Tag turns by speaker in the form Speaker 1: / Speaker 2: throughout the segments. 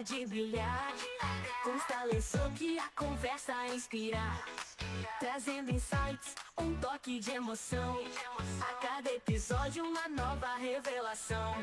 Speaker 1: de brilhar, com esclarecer que a conversa inspirar, trazendo insights, um toque de emoção. A cada episódio uma nova revelação.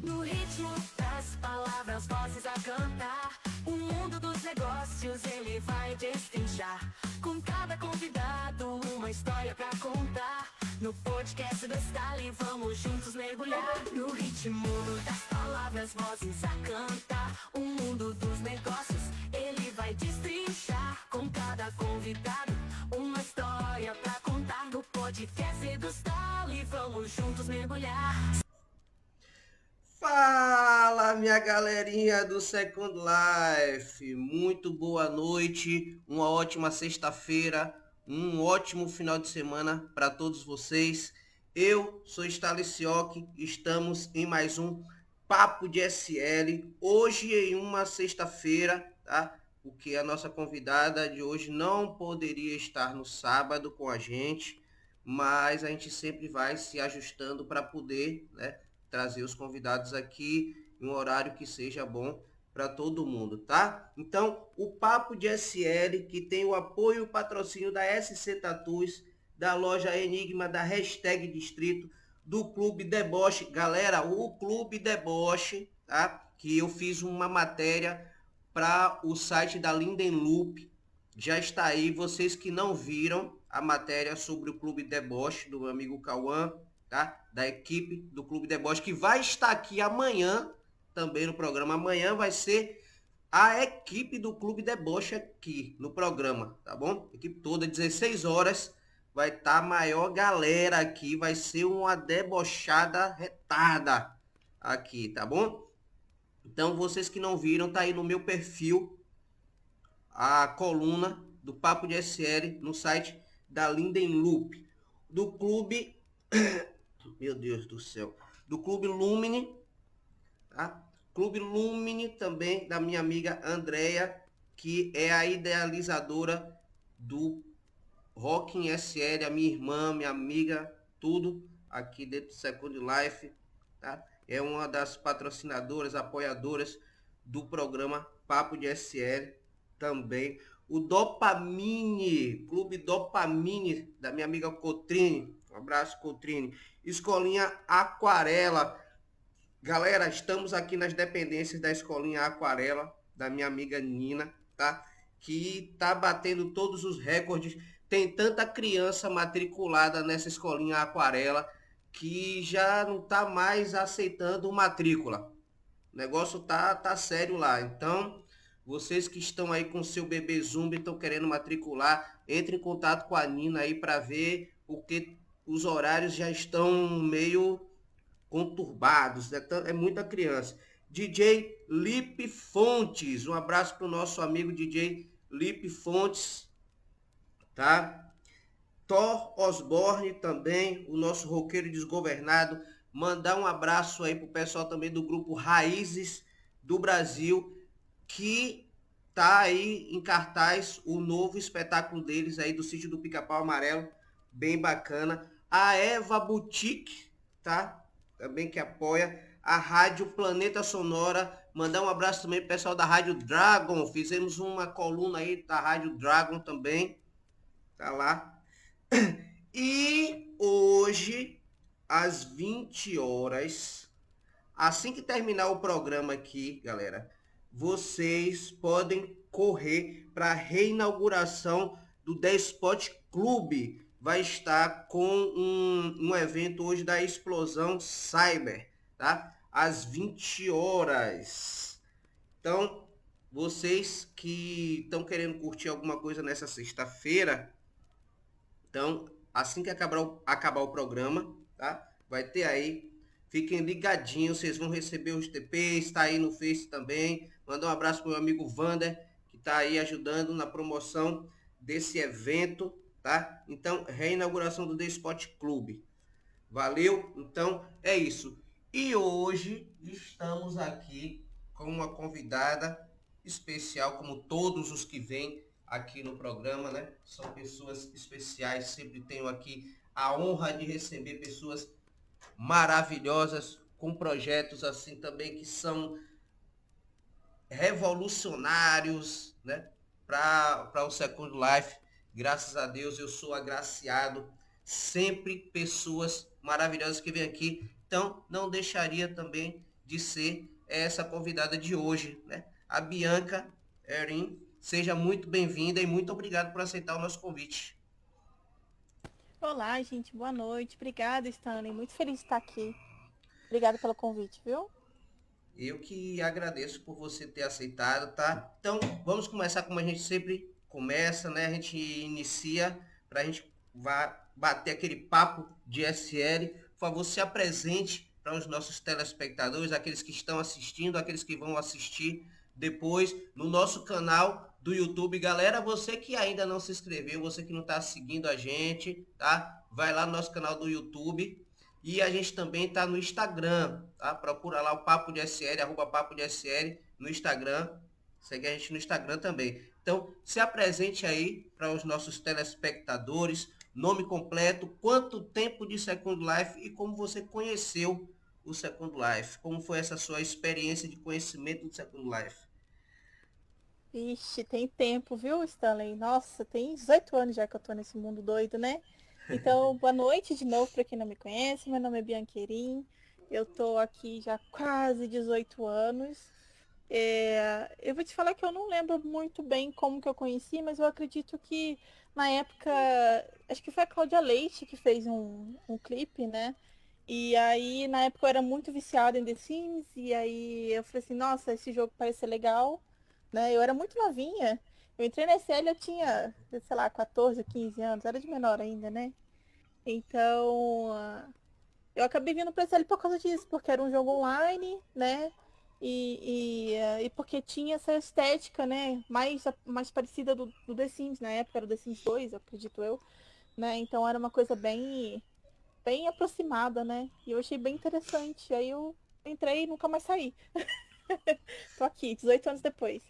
Speaker 1: No ritmo das palavras, vozes a cantar, o mundo dos negócios ele vai destrinchar. Com cada convidado uma história pra contar. No podcast do Style vamos juntos mergulhar. No ritmo das palavras, vozes a cantar, o mundo dos negócios ele vai destrinchar. Com cada convidado uma história pra contar. No podcast do Style vamos juntos mergulhar.
Speaker 2: Fala, minha galerinha do Second Life, muito boa noite, uma ótima sexta-feira, um ótimo final de semana para todos vocês. Eu sou Stalicioc, estamos em mais um Papo de SL, hoje em uma sexta-feira, tá? Porque a nossa convidada de hoje não poderia estar no sábado com a gente, mas a gente sempre vai se ajustando para poder, né, trazer os convidados aqui em um horário que seja bom para todo mundo, tá? Então, o Papo de SL, que tem o apoio e o patrocínio da SC Tatus, da loja Enigma, da Hashtag Distrito, do Clube Deboche. Galera, o Clube Deboche, tá? Que eu fiz uma matéria para o site da Linden Loop. Já está aí, vocês que não viram a matéria sobre o Clube Deboche, do meu amigo Cauã, tá? Da equipe do Clube Deboche, que vai estar aqui amanhã, também no programa. Amanhã vai ser a equipe do Clube Deboche aqui no programa, tá bom? Equipe toda, 16 horas, vai estar a maior galera aqui, vai ser uma debochada retada aqui, tá bom? Então, vocês que não viram, tá aí no meu perfil a coluna do Papo de SL no site da Linden Loop, do Clube... Meu Deus do céu. Do Clube Lumine, tá? Clube Lumine também, da minha amiga Andrea, que é a idealizadora do Rocking SL, a minha irmã, minha amiga, tudo aqui dentro do Second Life, tá? É uma das patrocinadoras, apoiadoras do programa Papo de SL também. O Dopamine, Clube Dopamine, da minha amiga Cotrine. Um abraço, Cotrine. Escolinha Aquarela. Galera, estamos aqui nas dependências da Escolinha Aquarela, da minha amiga Nina, tá? Que tá batendo todos os recordes. Tem tanta criança matriculada nessa Escolinha Aquarela que já não tá mais aceitando matrícula. O negócio tá sério lá. Então, vocês que estão aí com seu bebê Zumba e estão querendo matricular, entre em contato com a Nina aí para ver, porque os horários já estão meio conturbados, né? É muita criança. DJ Lipe Fontes, um abraço para o nosso amigo DJ Lipe Fontes, tá? Thor Osborne também, o nosso roqueiro desgovernado. Mandar um abraço aí pro pessoal também do grupo Raízes do Brasil, que tá aí em cartaz o novo espetáculo deles aí do Sítio do Pica-Pau Amarelo, bem bacana. A Eva Boutique, tá? Também que apoia. A Rádio Planeta Sonora. Mandar um abraço também pro pessoal da Rádio Dragon. Fizemos uma coluna aí da Rádio Dragon também. Tá lá. E hoje, às 20 horas, assim que terminar o programa aqui, galera, vocês podem correr para a reinauguração do The Spot Clube. Vai estar com um evento hoje da Explosão Cyber, tá? Às 20 horas. Então, vocês que estão querendo curtir alguma coisa nessa sexta-feira, então, assim que acabar o programa, tá? Vai ter aí. Fiquem ligadinhos, vocês vão receber os TPs, tá aí no Face também. Mandar um abraço pro meu amigo Vander, que tá aí ajudando na promoção desse evento, tá? Então, reinauguração do The Spot Club. Valeu? Então, é isso. E hoje estamos aqui com uma convidada especial, como todos os que vêm aqui no programa, né? São pessoas especiais, sempre tenho aqui a honra de receber pessoas maravilhosas, com projetos assim também que são revolucionários, né? Para o Second Life. Graças a Deus eu sou agraciado. Sempre pessoas maravilhosas que vêm aqui. Então, não deixaria também de ser essa convidada de hoje, né? A Bianca Erin. Seja muito bem-vinda e muito obrigado por aceitar o nosso convite.
Speaker 3: Olá, gente, boa noite. Obrigada, Stanley. Muito feliz de estar aqui. Obrigada pelo convite, viu?
Speaker 2: Eu que agradeço por você ter aceitado, tá? Então, vamos começar como a gente sempre começa, né? A gente inicia para a gente bater aquele papo de SL. Por favor, se apresente para os nossos telespectadores, aqueles que estão assistindo, aqueles que vão assistir depois no nosso canal do YouTube. Galera, você que ainda não se inscreveu, você que não está seguindo a gente, tá? Vai lá no nosso canal do YouTube, e a gente também está no Instagram, tá? Procura lá o Papo de SL, arroba Papo de SL no Instagram. Segue a gente no Instagram também. Então, se apresente aí para os nossos telespectadores, nome completo, quanto tempo de Second Life e como você conheceu o Second Life. Como foi essa sua experiência de conhecimento do Second Life?
Speaker 3: Ixi, tem tempo, viu, Stanley? Nossa, tem 18 anos já que eu tô nesse mundo doido, né? Então, boa noite de novo para quem não me conhece. Meu nome é Bianquerim. Eu tô aqui já há quase 18 anos. Eu vou te falar que eu não lembro muito bem como que eu conheci, mas eu acredito que na época, acho que foi a Cláudia Leite que fez um clipe, né? E aí, na época, eu era muito viciada em The Sims, e aí eu falei assim, nossa, esse jogo parece ser legal, né? Eu era muito novinha. Eu entrei na SL, eu tinha, sei lá, 14, 15 anos, era de menor ainda, né? Então, eu acabei vindo pra SL por causa disso, porque era um jogo online, né? E porque tinha essa estética, né? Mais parecida do The Sims, na época era o The Sims 2, acredito eu, né? Então era uma coisa bem aproximada, né? E eu achei bem interessante. Aí eu entrei e nunca mais saí. Tô aqui, 18 anos depois.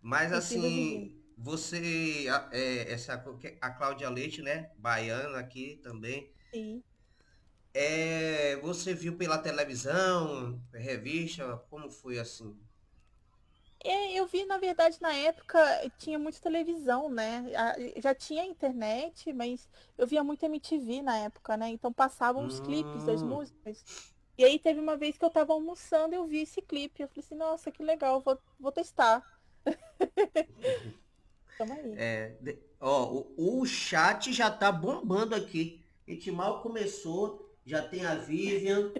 Speaker 2: Mas
Speaker 3: E viva vivendo.
Speaker 2: assim, você, a Cláudia Leite, né? Baiana aqui também.
Speaker 3: Sim.
Speaker 2: Você viu pela televisão, revista, como foi assim?
Speaker 3: Eu vi, na verdade, na época tinha muito televisão, né? Já tinha internet, mas eu via muito MTV na época, né? Então passavam os clipes das
Speaker 2: Hum,
Speaker 3: músicas. E aí teve uma vez que eu tava almoçando, eu vi esse clipe. Eu falei assim, nossa, que legal, vou testar. Tamo aí.
Speaker 2: o chat já tá bombando aqui. A gente mal começou, já tem a Vivian,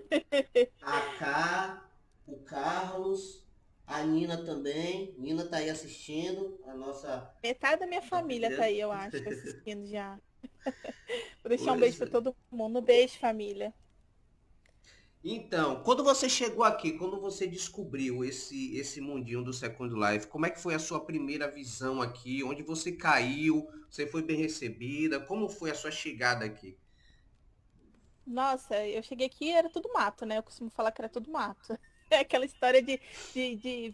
Speaker 2: a K, o Carlos, a Nina também. Nina tá aí assistindo, a nossa
Speaker 3: Metade da minha família tá
Speaker 2: anfitriã.
Speaker 3: aí, eu acho, assistindo já. Vou deixar um beijo
Speaker 2: Pois
Speaker 3: pra
Speaker 2: é.
Speaker 3: todo mundo. Um beijo, família.
Speaker 2: Então, quando você chegou aqui, quando você descobriu esse mundinho do Second Life, como é que foi a sua primeira visão aqui? Onde você caiu? Você foi bem recebida? Como foi a sua chegada aqui?
Speaker 3: Nossa, eu cheguei aqui era tudo mato, né? Eu costumo falar que era tudo mato. É aquela história de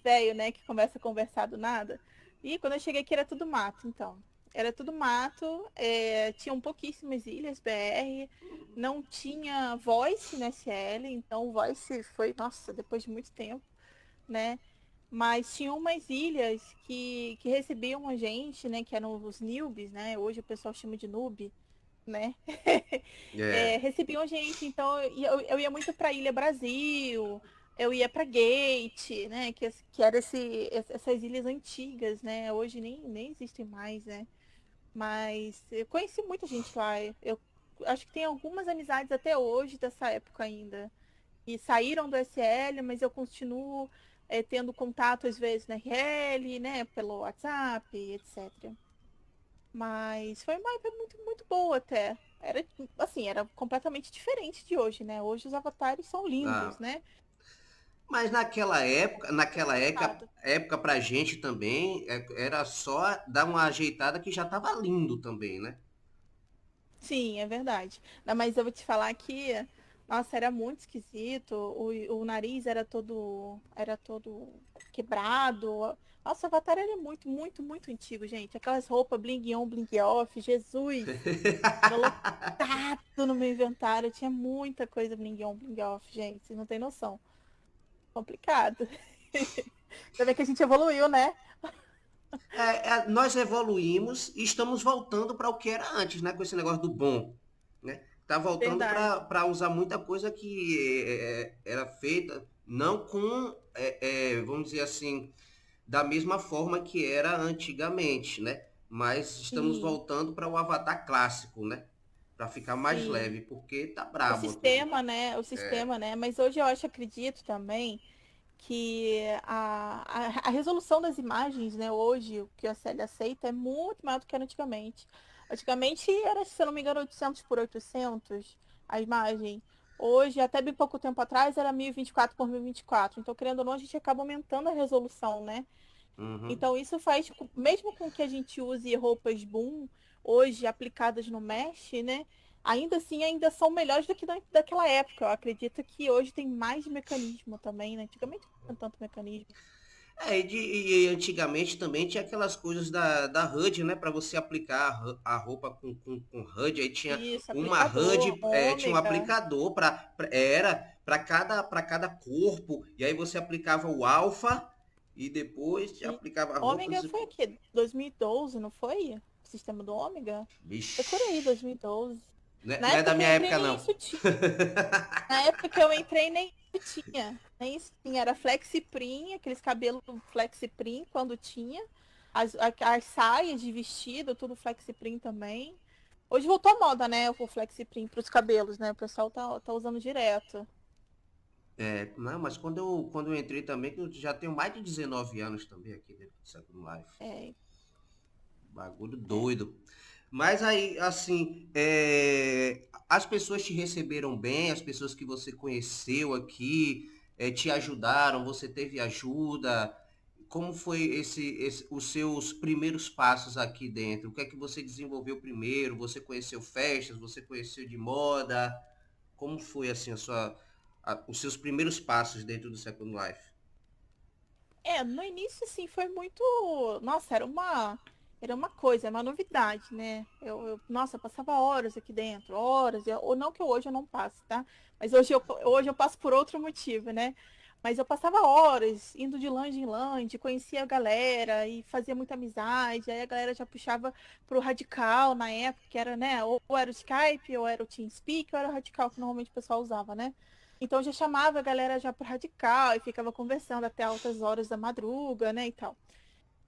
Speaker 3: velho, né? Que começa a conversar do nada. E quando eu cheguei aqui era tudo mato, então. Era tudo mato, tinham pouquíssimas ilhas BR, não tinha Voice na SL, então o Voice foi, nossa, depois de muito tempo, né? Mas tinha umas ilhas que recebiam a gente, né? Que eram os newbies, né? Hoje o pessoal chama de noob, né?
Speaker 2: É,
Speaker 3: Recebiam a gente, então eu ia muito para Ilha Brasil, eu ia para Gate, né? Que era essas ilhas antigas, né? Hoje nem existem mais, né? Mas eu conheci muita gente lá. Eu acho que tem algumas amizades até hoje dessa época ainda. E saíram do SL, mas eu continuo tendo contato às vezes na RL, né? Pelo WhatsApp, etc. Mas foi uma época muito boa até. Era assim, era completamente diferente de hoje, né? Hoje os avatares são
Speaker 2: ah,
Speaker 3: lindos, né?
Speaker 2: mas
Speaker 3: Nada.
Speaker 2: época pra gente também, era só dar uma ajeitada que já tava lindo também, né?
Speaker 3: Sim, é verdade. Não, mas eu vou te falar que, nossa, era muito esquisito. O nariz era todo quebrado. Nossa, o Avatar era muito antigo, gente. Aquelas roupas bling on, bling off, Jesus. Era lotado no meu inventário. Tinha muita coisa bling on, bling off, gente. Vocês não tem noção. Complicado. Você vê que a gente evoluiu, né?
Speaker 2: Nós evoluímos e estamos voltando para o que era antes, né? Com esse negócio do bom, né? Tá voltando
Speaker 3: Verdade.
Speaker 2: para usar muita coisa que era feita não com, vamos dizer assim, da mesma forma que era antigamente, né? Mas estamos
Speaker 3: Sim,
Speaker 2: voltando para o Avatar clássico, né? Para ficar mais
Speaker 3: sim.
Speaker 2: leve, porque tá
Speaker 3: O
Speaker 2: brabo aqui.
Speaker 3: sistema, né? O sistema, né? Mas hoje eu acho, acredito também que a resolução das imagens, né, hoje, o que a série aceita é muito maior do que era antigamente. Antigamente era, se eu não me engano, 800 por 800 a imagem. Hoje, até bem pouco tempo atrás, era 1024 por 1024. Então, querendo ou não, a gente acaba aumentando a resolução, né?
Speaker 2: Uhum.
Speaker 3: Então, isso faz, mesmo com que a gente use roupas boom, hoje aplicadas no mesh, né? Ainda assim, ainda são melhores do que daquela época. Eu acredito que hoje tem mais mecanismo também, né? Antigamente não tinha tanto mecanismo.
Speaker 2: E antigamente também tinha aquelas coisas da HUD, né? Para você aplicar a roupa com HUD. Aí tinha
Speaker 3: Isso,
Speaker 2: uma
Speaker 3: aplicador,
Speaker 2: HUD, tinha um
Speaker 3: ômega.
Speaker 2: aplicador para cada corpo. E aí você aplicava o alfa e depois
Speaker 3: E
Speaker 2: aplicava
Speaker 3: ômega
Speaker 2: roupas.
Speaker 3: foi aqui, 2012, não foi? O sistema do ômega? Foi por aí,
Speaker 2: Vixe,
Speaker 3: 2012.
Speaker 2: não é,
Speaker 3: Na
Speaker 2: não é
Speaker 3: época
Speaker 2: da
Speaker 3: que eu
Speaker 2: minha
Speaker 3: entrei,
Speaker 2: época,
Speaker 3: nem
Speaker 2: não.
Speaker 3: isso tinha. Na época que eu entrei, nem isso tinha. Nem isso tinha. Era flexiprim, aqueles cabelos flexiprim, quando tinha. As saias de vestido, tudo flexiprim também. Hoje voltou à moda, né? O flexiprim para os cabelos, né? O pessoal tá usando direto.
Speaker 2: Não, mas quando eu entrei também, que eu já tenho mais de 19 anos também aqui dentro do Second Life.
Speaker 3: É,
Speaker 2: Bagulho
Speaker 3: é.
Speaker 2: doido. Mas aí, assim, as pessoas te receberam bem, as pessoas que você conheceu aqui, te ajudaram, você teve ajuda. Como foi os seus primeiros passos aqui dentro? O que é que você desenvolveu primeiro? Você conheceu festas? Você conheceu de moda? Como foi, assim, os seus primeiros passos dentro do Second Life?
Speaker 3: No início, assim, foi muito. Nossa, era uma coisa, era uma novidade, né? Nossa, eu passava horas aqui dentro, horas, ou não que hoje eu não passe, tá? Mas hoje eu passo por outro motivo, né? Mas eu passava horas indo de lounge em lounge, conhecia a galera e fazia muita amizade. Aí a galera já puxava pro Radical na época, que era, né? Ou era o Skype, ou era o TeamSpeak, ou era o Radical, que normalmente o pessoal usava, né? Então eu já chamava a galera já pro radical e ficava conversando até altas horas da madruga, né, e tal.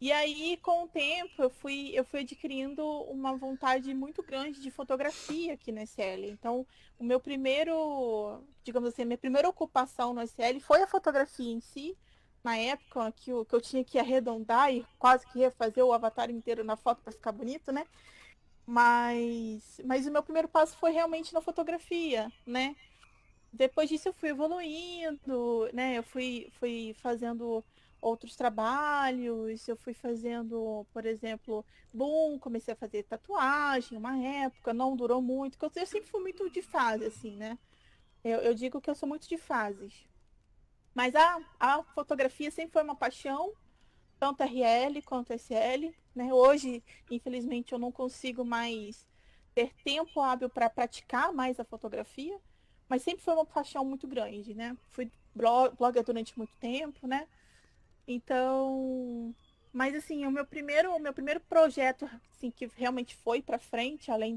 Speaker 3: E aí, com o tempo, eu fui adquirindo uma vontade muito grande de fotografia aqui no SL. Então, o meu primeiro, digamos assim, a minha primeira ocupação no SL foi a fotografia em si. Na época que eu tinha que arredondar e quase que refazer o avatar inteiro na foto para ficar bonito, né? Mas o meu primeiro passo foi realmente na fotografia, né? Depois disso eu fui evoluindo, né? Eu fui fazendo outros trabalhos, eu fui fazendo, por exemplo, comecei a fazer tatuagem uma época, não durou muito, porque eu sempre fui muito de fase, assim, né? Eu digo que eu sou muito de fases. Mas a fotografia sempre foi uma paixão, tanto RL quanto SL, né? Hoje, infelizmente, eu não consigo mais ter tempo hábil para praticar mais a fotografia, mas sempre foi uma paixão muito grande, né? Fui blogger durante muito tempo, né? Então, mas assim, o meu primeiro projeto, assim, que realmente foi para frente, além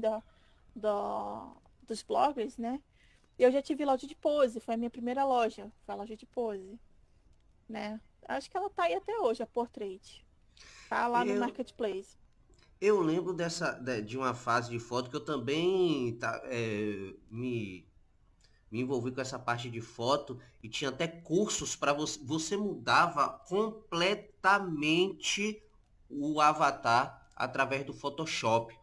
Speaker 3: dos bloggers, né? Eu já tive loja de pose, foi a minha primeira loja, foi a loja de pose, né? Acho que ela tá aí até hoje, a Portrait. Tá lá no
Speaker 2: Eu,
Speaker 3: Marketplace.
Speaker 2: eu lembro de uma fase de foto que eu também me envolvi com essa parte de foto e tinha até cursos para você mudava completamente o avatar através do Photoshop.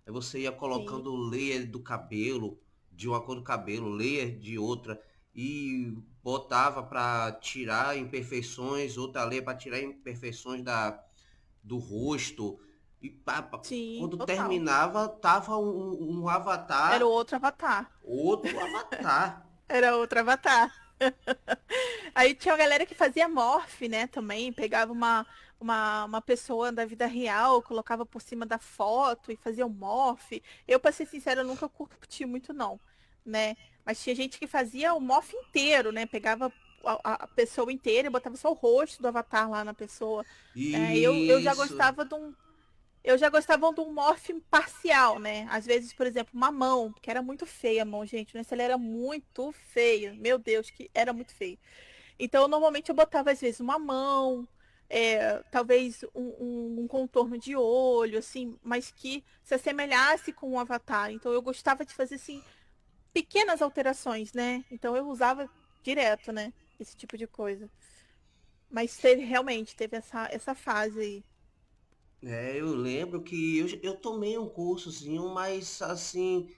Speaker 2: Aí você ia
Speaker 3: Sim,
Speaker 2: colocando layer do cabelo, de uma cor do cabelo, layer de outra e botava para tirar imperfeições, outra layer para tirar imperfeições do rosto. E
Speaker 3: sim,
Speaker 2: quando
Speaker 3: total.
Speaker 2: terminava, tava um
Speaker 3: Era o
Speaker 2: avatar,
Speaker 3: outro avatar.
Speaker 2: outro avatar.
Speaker 3: Era outro avatar. Aí tinha uma galera que fazia morph, né, também. Pegava uma pessoa da vida real, colocava por cima da foto e fazia um morph. Eu, pra ser sincera, eu nunca curti muito, não, né? Mas tinha gente que fazia o morph inteiro, né? Pegava a pessoa inteira, eu botava só o rosto do avatar lá na pessoa. Eu já
Speaker 2: Isso.
Speaker 3: gostava de um. Eu já gostava de um morph parcial, né? Às vezes, por exemplo, uma mão, que era muito feia a mão, gente. Né? Ele era muito feio. Meu Deus, que era muito feio. Então, normalmente eu botava, às vezes, uma mão, talvez um contorno de olho, assim, mas que se assemelhasse com o avatar. Então, eu gostava de fazer, assim, pequenas alterações, né? Então, eu usava direto, né? Esse tipo de coisa. Mas realmente, teve essa fase aí.
Speaker 2: Eu lembro que eu tomei um cursozinho, mas assim,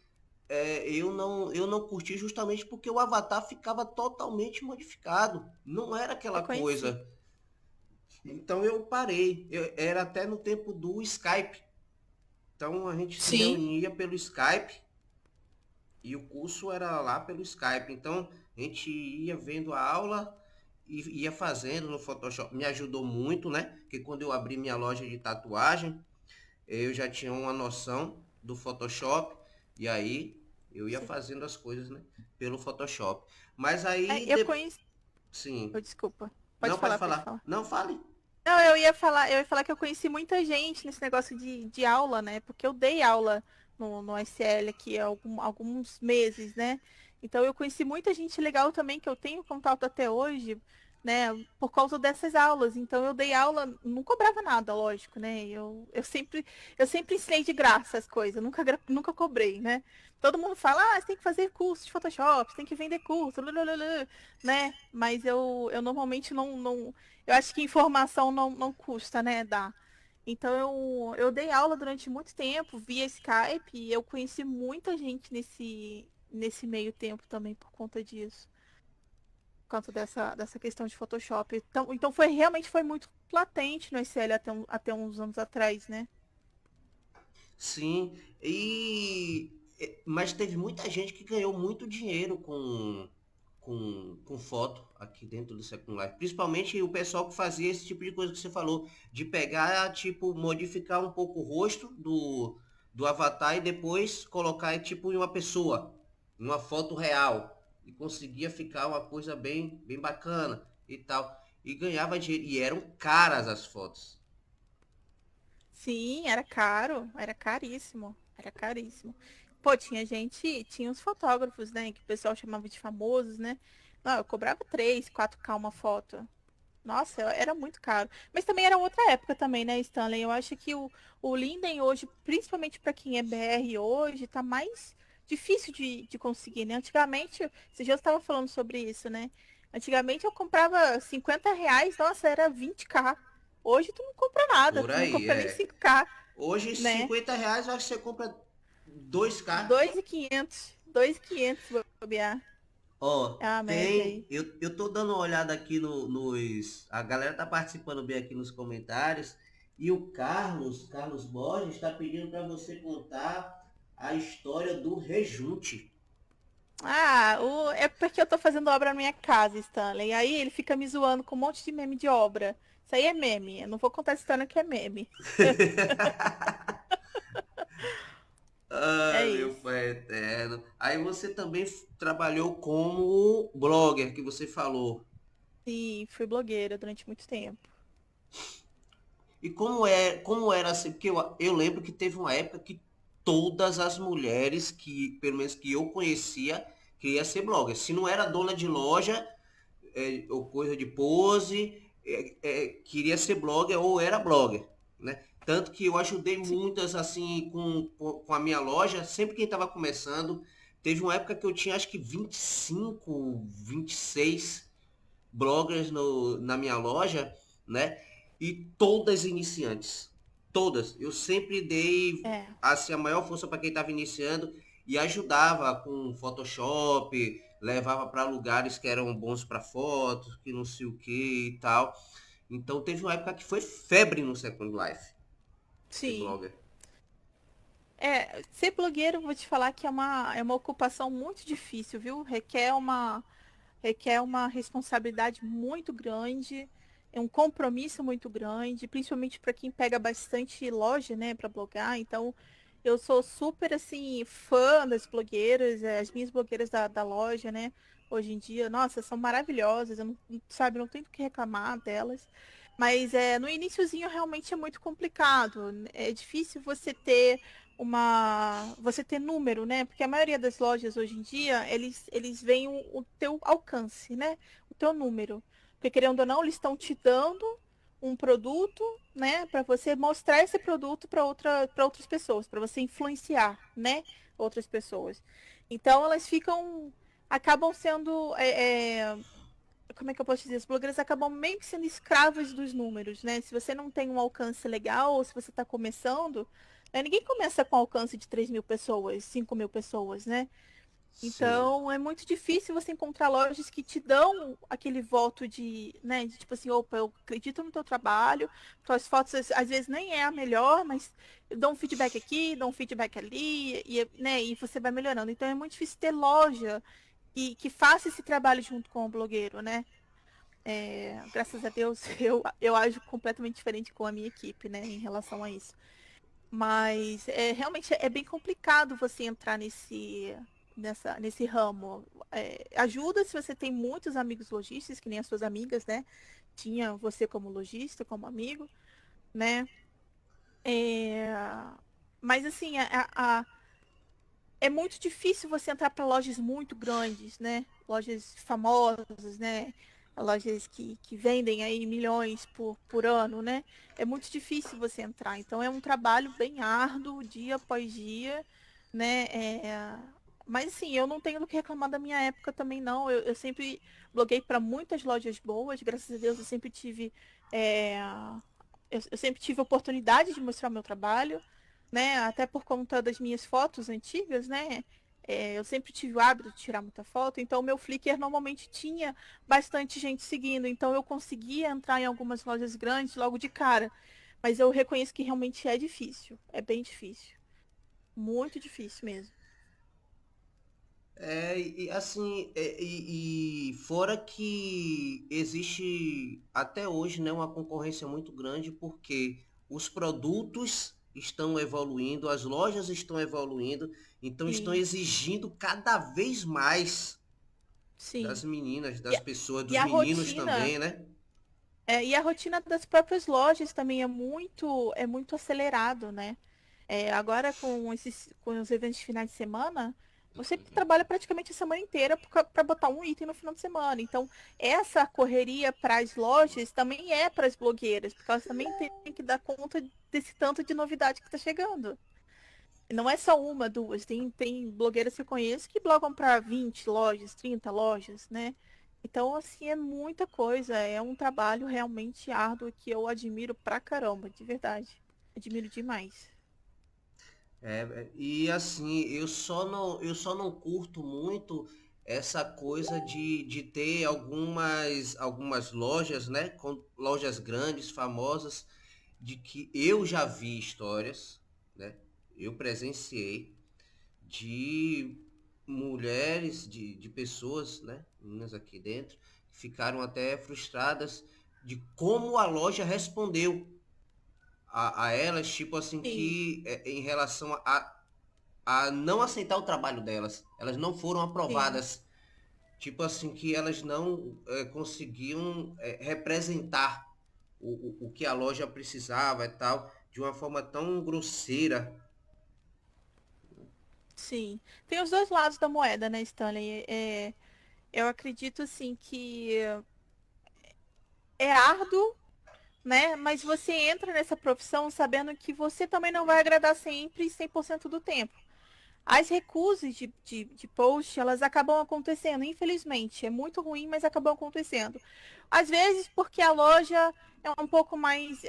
Speaker 2: eu não curti justamente porque o avatar ficava totalmente modificado. Não era
Speaker 3: Eu
Speaker 2: aquela
Speaker 3: conheci.
Speaker 2: coisa. Então eu parei. Era até no tempo do Skype. Então a gente se
Speaker 3: Sim.
Speaker 2: reunia pelo Skype e o curso era lá pelo Skype. Então a gente ia vendo a aula e ia fazendo no Photoshop. Me ajudou muito, né? Porque quando eu abri minha loja de tatuagem, eu já tinha uma noção do Photoshop e aí eu ia
Speaker 3: Sim.
Speaker 2: fazendo as coisas, né, pelo Photoshop. Mas aí,
Speaker 3: Eu conheci. Oh,
Speaker 2: sim,
Speaker 3: desculpa.
Speaker 2: não
Speaker 3: Pode
Speaker 2: pode
Speaker 3: falar, pode
Speaker 2: falar,
Speaker 3: falar.
Speaker 2: não fale.
Speaker 3: Não, eu ia falar que eu conheci muita gente nesse negócio de aula, né? Porque eu dei aula no SL aqui há alguns meses, né? Então eu conheci muita gente legal também que eu tenho contato até hoje, né? Por causa dessas aulas. Então eu dei aula, não cobrava nada, lógico, né? Eu sempre ensinei de graça as coisas, nunca cobrei, né? Todo mundo fala, você tem que fazer curso de Photoshop, você tem que vender curso, lulululu, né? Mas eu normalmente não eu acho que informação não custa, né, dar. Então eu dei aula durante muito tempo via Skype e eu conheci muita gente nesse meio tempo também por conta disso. Por conta dessa questão de Photoshop. Então realmente foi muito latente no SL até uns anos atrás, né?
Speaker 2: Sim, mas teve muita gente que ganhou muito dinheiro com foto aqui dentro do Second Life. Principalmente o pessoal que fazia esse tipo de coisa que você falou, de pegar, tipo, modificar um pouco o rosto do avatar e depois colocar, tipo, em uma pessoa, em uma foto real. E conseguia ficar uma coisa bem bacana e tal. E ganhava dinheiro. E eram caras as fotos.
Speaker 3: Sim, era caro, era caríssimo, era caríssimo. Pô, tinha uns fotógrafos, né, que o pessoal chamava de famosos, né? Não, eu cobrava 3, 4K uma foto. Nossa, era muito caro. Mas também era outra época também, né, Stanley? Eu acho que o Linden hoje, principalmente para quem é BR hoje, tá mais difícil de conseguir, né? Antigamente, esse dia eu estava falando sobre isso, né? Antigamente eu comprava R$ 50, nossa, era 20K. Hoje tu não compra nada,
Speaker 2: Por
Speaker 3: tu não
Speaker 2: aí,
Speaker 3: compra nem
Speaker 2: é.
Speaker 3: 5K,
Speaker 2: Hoje,
Speaker 3: né?
Speaker 2: R$ 50, eu acho que você compra 2K.
Speaker 3: 2.500, 2.500 se bobear.
Speaker 2: Ó,
Speaker 3: É a média
Speaker 2: tem.
Speaker 3: aí.
Speaker 2: Eu tô dando uma olhada aqui nos. A galera tá participando bem aqui nos comentários. E o Carlos Borges, está pedindo para você contar a história do rejunte.
Speaker 3: É porque eu tô fazendo obra na minha casa, Stanley. Aí ele fica me zoando com um monte de meme de obra. Isso aí é meme. Eu não vou contar essa história que é meme. É
Speaker 2: Ai, meu
Speaker 3: isso.
Speaker 2: pai eterno. Aí você também trabalhou como blogger, que você falou.
Speaker 3: Sim, fui blogueira durante muito tempo.
Speaker 2: E como era assim, porque eu lembro que teve uma época que todas as mulheres que, pelo menos que eu conhecia, queria ser blogger. Se não era dona de loja, ou coisa de pose, queria ser blogger ou era blogger, né? Tanto que eu ajudei
Speaker 3: Sim,
Speaker 2: muitas assim com a minha loja, sempre quem estava começando, teve uma época que eu tinha acho que 25, 26 bloggers na minha loja, né? E todas iniciantes. Todas. Eu sempre dei
Speaker 3: é.
Speaker 2: assim, a maior força para quem estava iniciando e ajudava com Photoshop, levava para lugares que eram bons para fotos, que não sei o que e tal. Então teve uma época que foi febre no Second Life, ser
Speaker 3: Sim.
Speaker 2: blogger.
Speaker 3: Ser blogueiro, vou te falar que é uma ocupação muito difícil, viu? Requer uma responsabilidade muito grande, é um compromisso muito grande, principalmente para quem pega bastante loja, né, para blogar. Então, eu sou super assim fã das blogueiras, as minhas blogueiras da loja, né? hoje em dia, nossa, são maravilhosas, eu não, sabe, não tenho o que reclamar delas. Mas no iniciozinho realmente é muito complicado. É difícil você ter número, né? Porque a maioria das lojas hoje em dia, eles veem o teu alcance, né? O teu número. Porque querendo ou não, eles estão te dando um produto, né, para você mostrar esse produto para outras pessoas, para você influenciar, né, outras pessoas. Então elas acabam sendo como é que eu posso dizer? Os blogueiros acabam meio que sendo escravos dos números, né? Se você não tem um alcance legal, ou se você está começando, né? Ninguém começa com alcance de 3.000 pessoas, 5.000 pessoas, né?
Speaker 2: Sim.
Speaker 3: Então é muito difícil você encontrar lojas que te dão aquele voto de, né? De tipo assim, opa, eu acredito no teu trabalho, tuas fotos às vezes nem é a melhor, mas eu dou um feedback aqui, dou um feedback ali, né? E você vai melhorando. Então é muito difícil ter loja que faça esse trabalho junto com o blogueiro, né? Graças a Deus, eu ajo completamente diferente com a minha equipe, né, em relação a isso. Mas realmente é bem complicado você entrar nesse ramo. Ajuda se você tem muitos amigos lojistas, que nem as suas amigas, né? Tinha você como lojista, como amigo, né? É, mas assim, é muito difícil você entrar para lojas muito grandes, né? Lojas famosas, né? Lojas que vendem aí milhões por ano, né? É muito difícil você entrar. Então é um trabalho bem árduo, dia após dia, né? Mas assim, eu não tenho do que reclamar da minha época também, não. Eu sempre bloguei para muitas lojas boas, graças a Deus eu sempre tive. é, eu sempre tive oportunidade de mostrar o meu trabalho, né? Até por conta das minhas fotos antigas, né? Eu sempre tive o hábito de tirar muita foto, então o meu Flickr normalmente tinha bastante gente seguindo, então eu conseguia entrar em algumas lojas grandes logo de cara. Mas eu reconheço que realmente é difícil, é bem difícil, muito difícil mesmo.
Speaker 2: E assim, e fora que existe até hoje, né, uma concorrência muito grande, porque os produtos estão evoluindo, as lojas estão evoluindo, então estão
Speaker 3: Sim,
Speaker 2: exigindo cada vez mais
Speaker 3: sim.
Speaker 2: das meninas,
Speaker 3: E,
Speaker 2: das pessoas,
Speaker 3: e
Speaker 2: dos
Speaker 3: a
Speaker 2: meninos
Speaker 3: rotina,
Speaker 2: também, né?
Speaker 3: e a rotina das próprias lojas também é muito acelerado, né? Agora com os eventos de finais de semana, você trabalha praticamente a semana inteira para botar um item no final de semana. Então, essa correria para as lojas também é para as blogueiras, porque elas também têm que dar conta desse tanto de novidade que está chegando. E não é só uma, duas, tem blogueiras que eu conheço que blogam para 20 lojas, 30 lojas, né? Então, assim, é muita coisa, é um trabalho realmente árduo que eu admiro pra caramba, de verdade. Admiro demais.
Speaker 2: E assim, eu só não curto muito essa coisa de ter algumas lojas, né? Com lojas grandes, famosas, de que eu já vi histórias, né? Eu presenciei de mulheres, de pessoas, né? Meninas aqui dentro, que ficaram até frustradas de como a loja respondeu a elas, tipo assim,
Speaker 3: Sim,
Speaker 2: que em relação a não aceitar o trabalho delas. Elas não foram
Speaker 3: sim.
Speaker 2: aprovadas. Tipo assim, que elas não conseguiam representar o que a loja precisava e tal, de uma forma tão grosseira.
Speaker 3: Sim, tem os dois lados da moeda, né, Stanley? Eu acredito, assim, que é árduo, né? Mas você entra nessa profissão sabendo que você também não vai agradar sempre, 100% do tempo. As recusas de post, elas acabam acontecendo, infelizmente. É muito ruim, mas acabam acontecendo. Às vezes porque a loja é um pouco mais,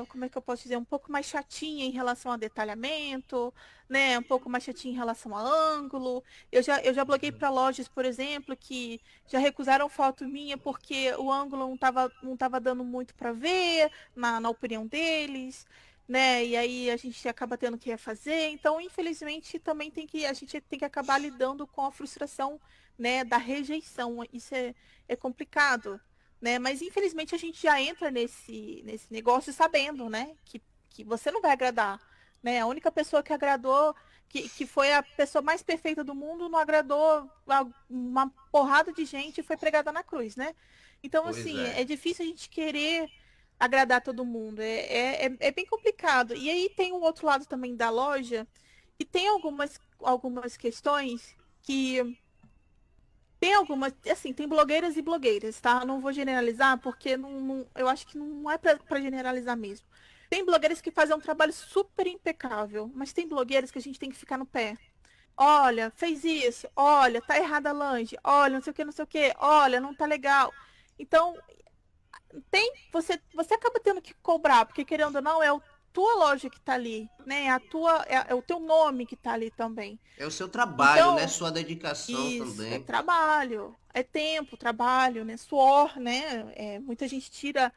Speaker 3: como é que eu posso dizer, um pouco mais chatinha em relação a detalhamento, né? Um pouco mais chatinha em relação a ângulo. Eu já bloguei para lojas, por exemplo, que já recusaram foto minha porque o ângulo não tava dando muito para ver, na opinião deles, né? E aí a gente acaba tendo que refazer. Então, infelizmente, também a gente tem que acabar lidando com a frustração, né, da rejeição. Isso é complicado, né? Mas infelizmente a gente já entra nesse negócio sabendo, né, que você não vai agradar, né? A única pessoa que foi a pessoa mais perfeita do mundo, não agradou uma porrada de gente e foi pregada na cruz, né? Então,
Speaker 2: Pois
Speaker 3: assim,
Speaker 2: é.
Speaker 3: é difícil a gente querer agradar todo mundo. É bem complicado. E aí tem o outro lado também da loja, que tem algumas questões que. Tem algumas, assim, tem blogueiras e blogueiras, tá? Não vou generalizar, porque eu acho que não é pra generalizar mesmo. Tem blogueiras que fazem um trabalho super impecável, mas tem blogueiras que a gente tem que ficar no pé. Olha, fez isso, olha, tá errada a lanche, olha, não sei o que, não sei o que, olha, não tá legal. Então, você acaba tendo que cobrar, porque querendo ou não, é a tua loja que tá ali, né? É o teu nome que tá ali também.
Speaker 2: É o seu trabalho, né?
Speaker 3: Então,
Speaker 2: Sua dedicação
Speaker 3: isso, é
Speaker 2: também.
Speaker 3: trabalho, é tempo, trabalho, né? Suor, né? Muita gente tira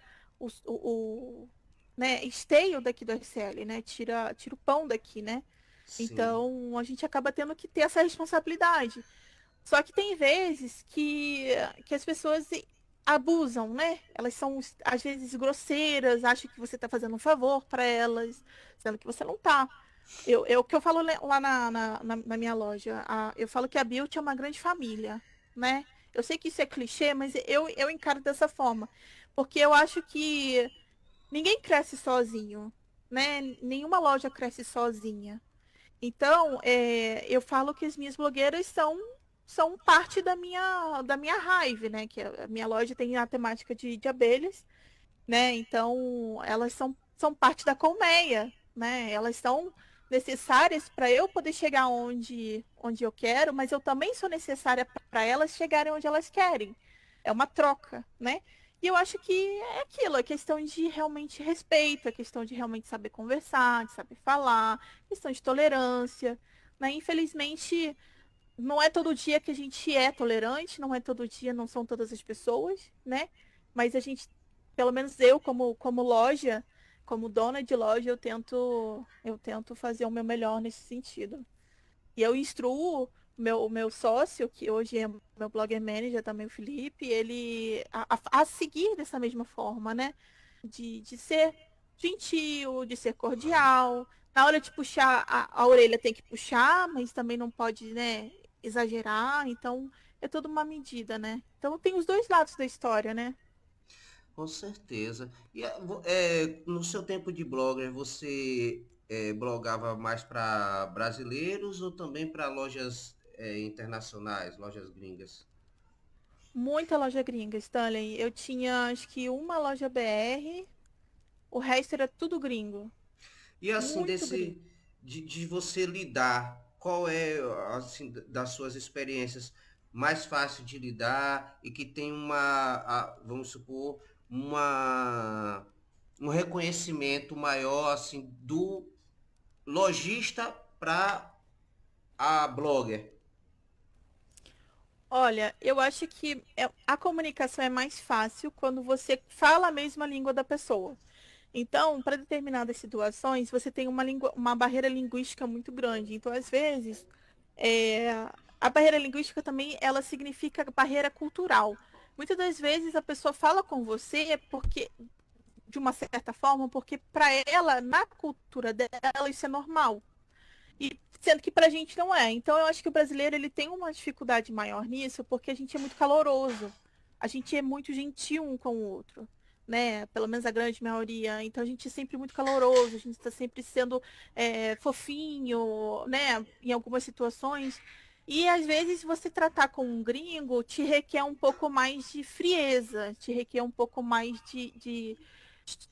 Speaker 3: né, esteio daqui do SL, né? Tira o pão daqui, né?
Speaker 2: Sim.
Speaker 3: Então, a gente acaba tendo que ter essa responsabilidade. Só que tem vezes que as pessoas abusam, né? Elas são, às vezes, grosseiras, acham que você está fazendo um favor para elas, sendo que você não está. O que eu falo lá na minha loja, eu falo que a Beauty é uma grande família, né? Eu sei que isso é clichê, mas eu encaro dessa forma. Porque eu acho que ninguém cresce sozinho, né? Nenhuma loja cresce sozinha. Então, eu falo que as minhas blogueiras são parte da minha Hive, né? Que a minha loja tem a temática de abelhas, né? Então, elas são parte da colmeia, né? Elas são necessárias para eu poder chegar onde eu quero, mas eu também sou necessária para elas chegarem onde elas querem. É uma troca, né? E eu acho que é aquilo, é questão de realmente respeito, é questão de realmente saber conversar, de saber falar, questão de tolerância, né? Infelizmente, não é todo dia que a gente é tolerante, não é todo dia, não são todas as pessoas, né? Mas a gente, pelo menos eu como loja, como dona de loja, eu tento fazer o meu melhor nesse sentido. E eu instruo o meu sócio, que hoje é meu blogger manager também, o Felipe, ele a seguir dessa mesma forma, né? De ser gentil, de ser cordial. Na hora de puxar a orelha tem que puxar, mas também não pode, né, exagerar. Então, é toda uma medida, né? Então tem os dois lados da história, né?
Speaker 2: Com certeza. E no seu tempo de blogger, você blogava mais para brasileiros ou também para lojas internacionais, lojas gringas?
Speaker 3: Muita loja gringa, Stanley. Eu tinha, acho que uma loja BR, o resto era tudo gringo.
Speaker 2: E assim,
Speaker 3: Muito gringo.
Speaker 2: de você lidar, qual é, assim, das suas experiências mais fácil de lidar e que tem vamos supor, uma, um reconhecimento maior, assim, do lojista para a blogger?
Speaker 3: Olha, eu acho que a comunicação é mais fácil quando você fala a mesma língua da pessoa. Então, para determinadas situações, você tem uma barreira linguística muito grande. Então, às vezes, é, a barreira linguística também, ela significa barreira cultural. Muitas das vezes a pessoa fala com você porque, de uma certa forma, porque para ela, na cultura dela, isso é normal. E sendo que pra gente não é. Então eu acho que o brasileiro ele tem uma dificuldade maior nisso, porque a gente é muito caloroso. A gente é muito gentil um com o outro, né? Pelo menos a grande maioria. Então a gente é sempre muito caloroso, a gente está sempre sendo fofinho, né? Em algumas situações. E às vezes você tratar com um gringo te requer um pouco mais de frieza, te requer um pouco mais de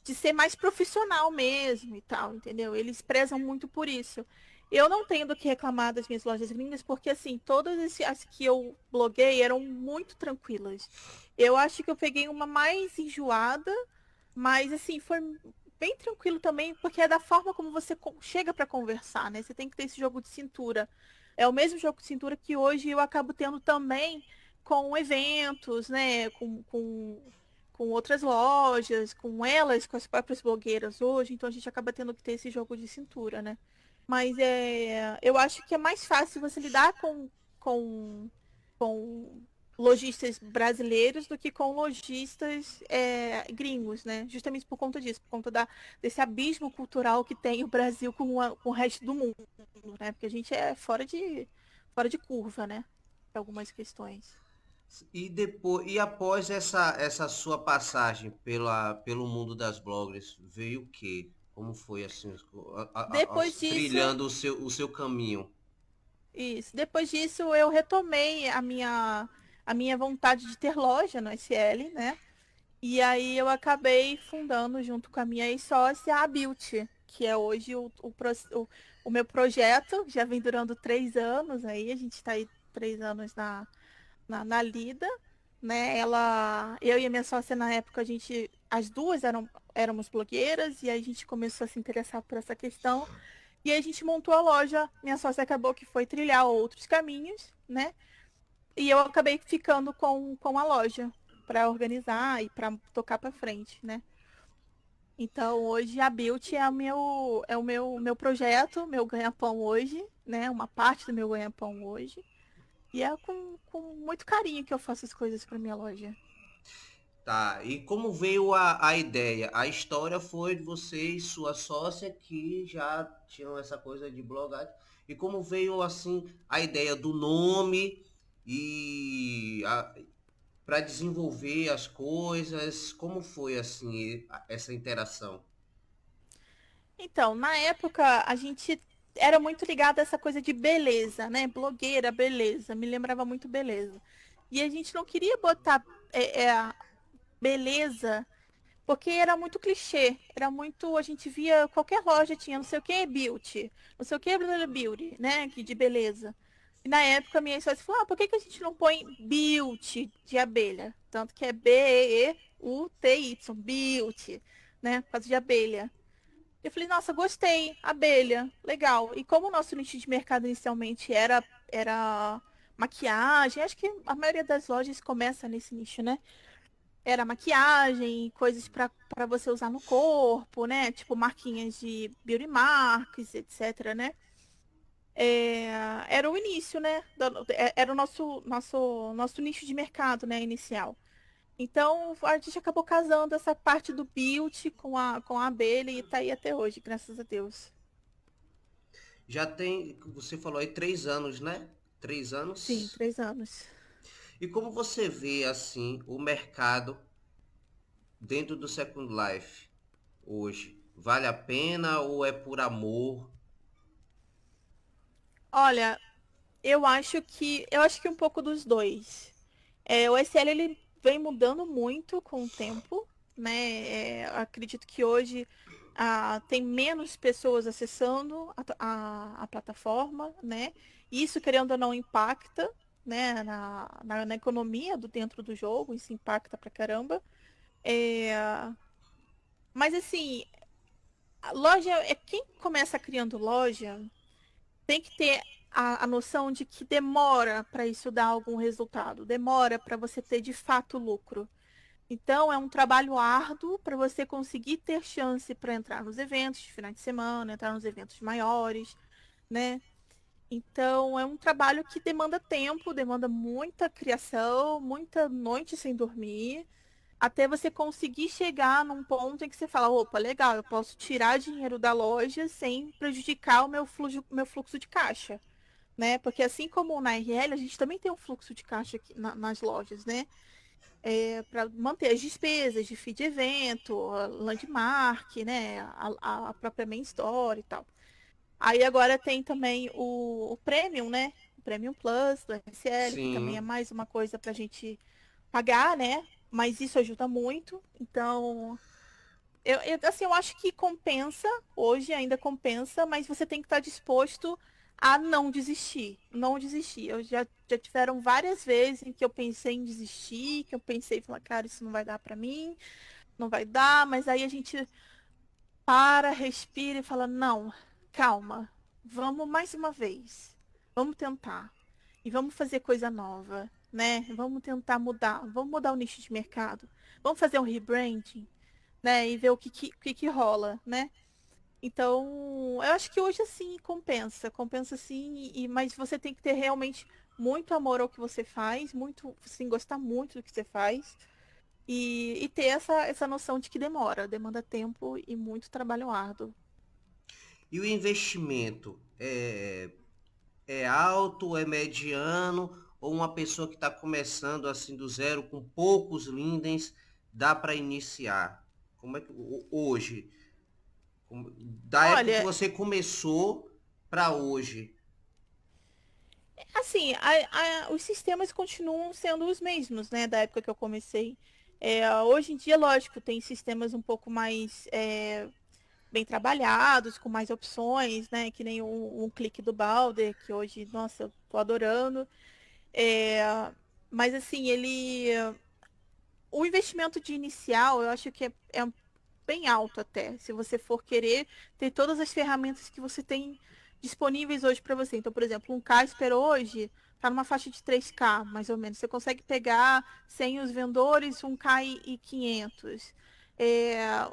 Speaker 3: ser mais profissional mesmo e tal, entendeu? Eles prezam muito por isso. Eu não tenho do que reclamar das minhas lojas gringas, porque assim, todas as que eu bloguei eram muito tranquilas. Eu acho que eu peguei uma mais enjoada, mas assim, foi bem tranquilo também, porque é da forma como você chega para conversar, né? Você tem que ter esse jogo de cintura. É o mesmo jogo de cintura que hoje eu acabo tendo também com eventos, né? Com outras lojas, com elas, com as próprias blogueiras hoje, então a gente acaba tendo que ter esse jogo de cintura, né? Mas eu acho que é mais fácil você lidar com lojistas brasileiros do que com lojistas gringos, né? Justamente por conta disso, por conta desse abismo cultural que tem o Brasil com o resto do mundo, né? Porque a gente é fora de curva, né? Para algumas questões.
Speaker 2: E depois, e após essa sua passagem pelo mundo das bloggers, veio o quê? Como foi assim,
Speaker 3: Depois disso,
Speaker 2: trilhando o seu caminho?
Speaker 3: isso. Depois disso, eu retomei a minha vontade de ter loja no SL, né? E aí eu acabei fundando, junto com a minha ex-sócia, a Beauty, que é hoje o meu projeto, já vem durando 3 anos aí, a gente está aí 3 anos na lida, né? Eu e a minha sócia na época, as duas éramos blogueiras, e aí a gente começou a se interessar por essa questão, e aí a gente montou a loja, minha sócia acabou que foi trilhar outros caminhos, né? E eu acabei ficando com a loja para organizar e para tocar para frente, né? Então hoje a Beauty meu projeto, meu ganha-pão hoje, né? Uma parte do meu ganha-pão hoje. E é com muito carinho que eu faço as coisas para minha loja.
Speaker 2: Tá, e como veio a ideia? A história foi de você e sua sócia que já tinham essa coisa de blogar. E como veio assim a ideia do nome e para desenvolver as coisas, como foi assim essa interação?
Speaker 3: Então, na época a gente era muito ligado a essa coisa de beleza, né? Blogueira, beleza, me lembrava muito beleza. E a gente não queria botar beleza. Porque era muito clichê, era muito, a gente via, qualquer loja tinha não sei o que beauty, não sei o que beauty, né, que de beleza. E na época minha esposa falou, por que a gente não põe beauty de abelha? Tanto que é Beauty, beauty, né, por causa de abelha. Eu falei, nossa, gostei, abelha, legal. E como o nosso nicho de mercado inicialmente era maquiagem, acho que a maioria das lojas começa nesse nicho, né? Era maquiagem, coisas para você usar no corpo, né? Tipo marquinhas de beauty marks, etc, né? É, era o início, né? Era o nosso nicho de mercado, né? Inicial. Então a gente acabou casando essa parte do beauty com a abelha e tá aí até hoje, graças a Deus.
Speaker 2: Já tem, você falou aí 3 anos, né? três
Speaker 3: Sim,
Speaker 2: anos.
Speaker 3: 3 anos.
Speaker 2: E como você vê assim o mercado dentro do Second Life hoje? Vale a pena ou é por amor?
Speaker 3: Olha, eu acho que um pouco dos dois. O SL ele vem mudando muito com o tempo, né? Acredito que hoje tem menos pessoas acessando a plataforma, né? Isso, querendo ou não, impacta, né, na economia dentro do jogo, isso impacta pra caramba. É, mas assim, a loja, quem começa criando loja tem que ter a noção de que demora para isso dar algum resultado, demora para você ter de fato lucro. Então, é um trabalho árduo para você conseguir ter chance para entrar nos eventos de final de semana, entrar nos eventos maiores, né? Então, é um trabalho que demanda tempo, demanda muita criação, muita noite sem dormir, até você conseguir chegar num ponto em que você fala, opa, legal, eu posso tirar dinheiro da loja sem prejudicar o meu fluxo de caixa, né? Porque assim como na RL, a gente também tem um fluxo de caixa aqui nas lojas, né? Para manter as despesas de feed evento, a landmark, né? A própria main store e tal. Aí agora tem também o Premium, né? O Premium Plus do SL, que também é
Speaker 2: Sim.
Speaker 3: mais uma coisa para a gente pagar, né? Mas isso ajuda muito. Então, assim, eu acho que compensa, hoje ainda compensa, mas você tem que estar disposto a não desistir. Não desistir. Já tiveram várias vezes em que eu pensei em desistir, que eu pensei, falar, cara, isso não vai dar pra mim, não vai dar, mas aí a gente para, respira e fala, não, calma, vamos mais uma vez. Vamos tentar. E vamos fazer coisa nova, né? Vamos tentar mudar, vamos mudar o nicho de mercado. Vamos fazer um rebranding, né? E ver o que rola, né? Então, eu acho que hoje assim compensa sim, mas você tem que ter realmente muito amor ao que você faz, muito, assim, gostar muito do que você faz e ter essa noção de que demanda tempo e muito trabalho árduo.
Speaker 2: E o investimento é alto, é mediano, ou uma pessoa que está começando assim do zero, com poucos lindens, dá para iniciar? Como é que hoje, da época que
Speaker 3: Olha,
Speaker 2: você começou para hoje?
Speaker 3: assim, os sistemas continuam sendo os mesmos, né, da época que eu comecei. Hoje em dia, lógico, tem sistemas um pouco mais bem trabalhados, com mais opções, né, que nem um clique do Balder, que hoje, nossa, eu tô adorando. É, mas assim, o investimento de inicial, eu acho que é bem alto até, se você for querer ter todas as ferramentas que você tem disponíveis hoje para você. Então, por exemplo, um Casper hoje está numa faixa de 3K, mais ou menos. Você consegue pegar sem os vendedores 1K e 500.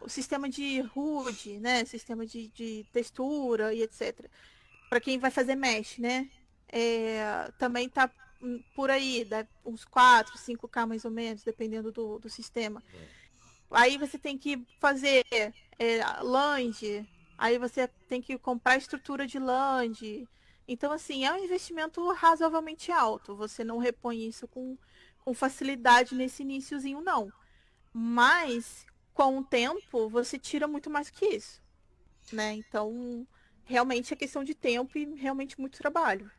Speaker 3: O sistema de HUD, né? Sistema de textura e etc. Para quem vai fazer mesh, né? Também tá por aí, dá uns 4, 5K mais ou menos, dependendo do sistema. Aí você tem que fazer land, aí você tem que comprar estrutura de land. Então, assim, é um investimento razoavelmente alto. Você não repõe isso com facilidade nesse iniciozinho, não. Mas, com o tempo, você tira muito mais que isso, né? Então, realmente é questão de tempo e realmente muito trabalho.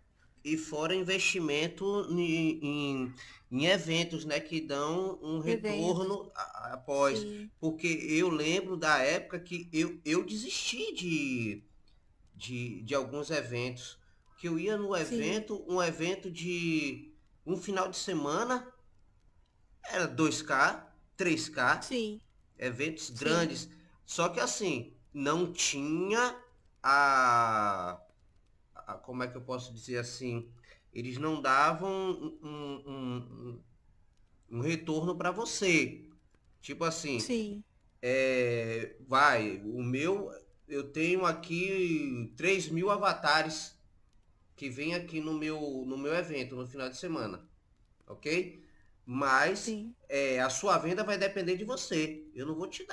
Speaker 2: E fora investimento em eventos, né, que dão um
Speaker 3: Eventos,
Speaker 2: retorno após.
Speaker 3: sim,
Speaker 2: Porque eu lembro da época que eu desisti de alguns eventos. Que eu ia no
Speaker 3: sim,
Speaker 2: evento, um evento de um final de semana, era 2K, 3K,
Speaker 3: sim,
Speaker 2: eventos
Speaker 3: sim,
Speaker 2: grandes. Só que assim, não tinha a como é que eu posso dizer assim, eles não davam um retorno para você. Tipo assim,
Speaker 3: sim,
Speaker 2: o meu, eu tenho aqui 3.000 avatares que vem aqui no meu evento, no final de semana, ok? Mas
Speaker 3: sim,
Speaker 2: a sua venda vai depender de você. Eu não vou te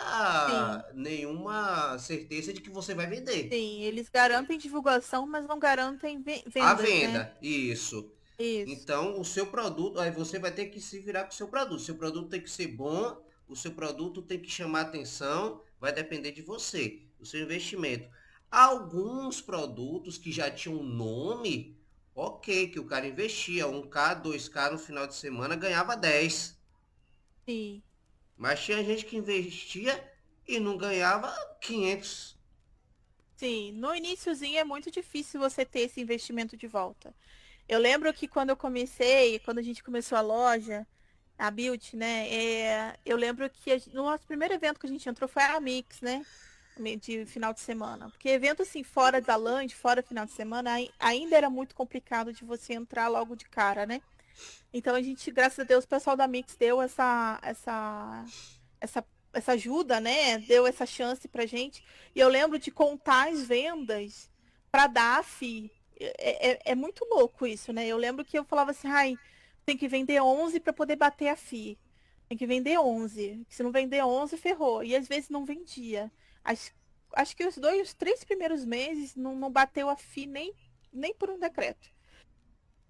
Speaker 3: sim.
Speaker 2: dar nenhuma certeza de que você vai vender.
Speaker 3: Sim, eles garantem divulgação, mas não garantem
Speaker 2: A
Speaker 3: vendas, né?
Speaker 2: venda, isso.
Speaker 3: Isso,
Speaker 2: Então, o seu produto, aí você vai ter que se virar com o seu produto. O seu produto tem que ser bom, o seu produto tem que chamar atenção, vai depender de você, do seu investimento. Alguns produtos que já tinham nome, ok, que o cara investia 1K, 2K no final de semana, ganhava 10.
Speaker 3: sim.
Speaker 2: Mas tinha gente que investia e não ganhava 500.
Speaker 3: Sim, no iniciozinho é muito difícil você ter esse investimento de volta. Eu lembro que quando eu comecei, quando a gente começou a loja, a Build, né? Eu lembro que no nosso primeiro evento que a gente entrou foi a Mix, né? De final de semana. Porque evento assim, fora da Land, fora final de semana, ainda era muito complicado de você entrar logo de cara, né? Então a gente, graças a Deus, o pessoal da Mix deu essa, essa ajuda, né? Deu essa chance pra gente. E eu lembro de contar as vendas pra dar a FII. É muito louco isso, né? Eu lembro que eu falava assim, ai, tem que vender 11 para poder bater a FII. Tem que vender 11. Se não vender 11, ferrou. E às vezes não vendia. Acho, acho que os 3 primeiros meses não bateu a FII nem por um decreto.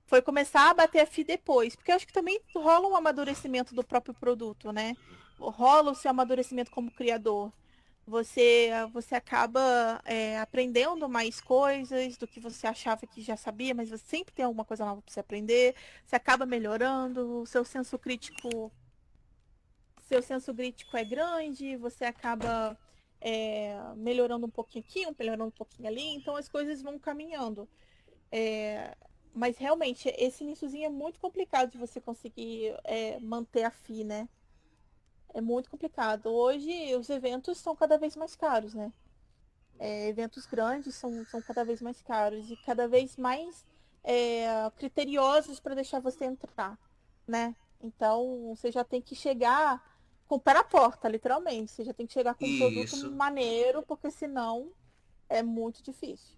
Speaker 3: Foi começar a bater a FII depois, porque eu acho que também rola um amadurecimento do próprio produto, né? Rola o seu amadurecimento como criador. Você acaba aprendendo mais coisas do que você achava que já sabia, mas você sempre tem alguma coisa nova para você aprender. Você acaba melhorando, o seu senso crítico é grande, você acaba melhorando um pouquinho aqui, melhorando um pouquinho ali, então as coisas vão caminhando. É, mas realmente, esse iniciozinho é muito complicado de você conseguir manter a FI, né? É muito complicado. Hoje, os eventos são cada vez mais caros, né? Eventos grandes são cada vez mais caros e cada vez mais criteriosos para deixar você entrar, né? Então, você já tem que chegar com o pé na porta, literalmente. Você já tem que chegar com um produto
Speaker 2: Isso.
Speaker 3: maneiro, porque senão é muito difícil.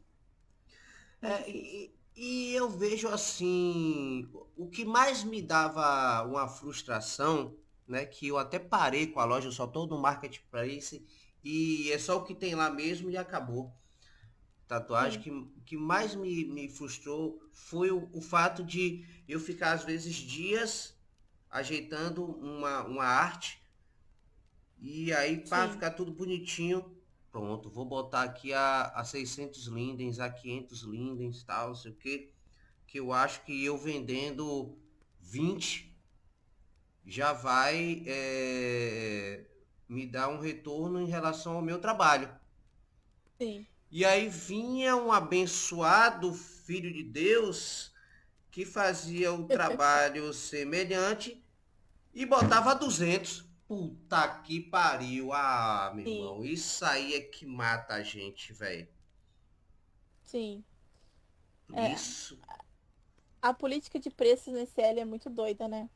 Speaker 3: Muito
Speaker 2: É,
Speaker 3: difícil.
Speaker 2: E eu vejo assim, o que mais me dava uma frustração, né, que eu até parei com a loja, eu só tô no marketplace e é só o que tem lá mesmo e acabou. Tatuagem
Speaker 3: Sim,
Speaker 2: que mais me frustrou foi o fato de eu ficar às vezes dias ajeitando uma arte e aí para
Speaker 3: sim.
Speaker 2: ficar tudo bonitinho, pronto, vou botar aqui a 600 lindens, a 500 lindens, tal, não sei o que eu acho que eu vendendo 20 já vai me dar um retorno em relação ao meu trabalho.
Speaker 3: Sim.
Speaker 2: E aí vinha um abençoado filho de Deus que fazia o trabalho semelhante e botava 200. Puta que pariu. Ah, meu
Speaker 3: Sim,
Speaker 2: irmão, isso aí é que mata a gente, velho.
Speaker 3: sim. É,
Speaker 2: Isso.
Speaker 3: a política de preços nesse L é muito doida, né?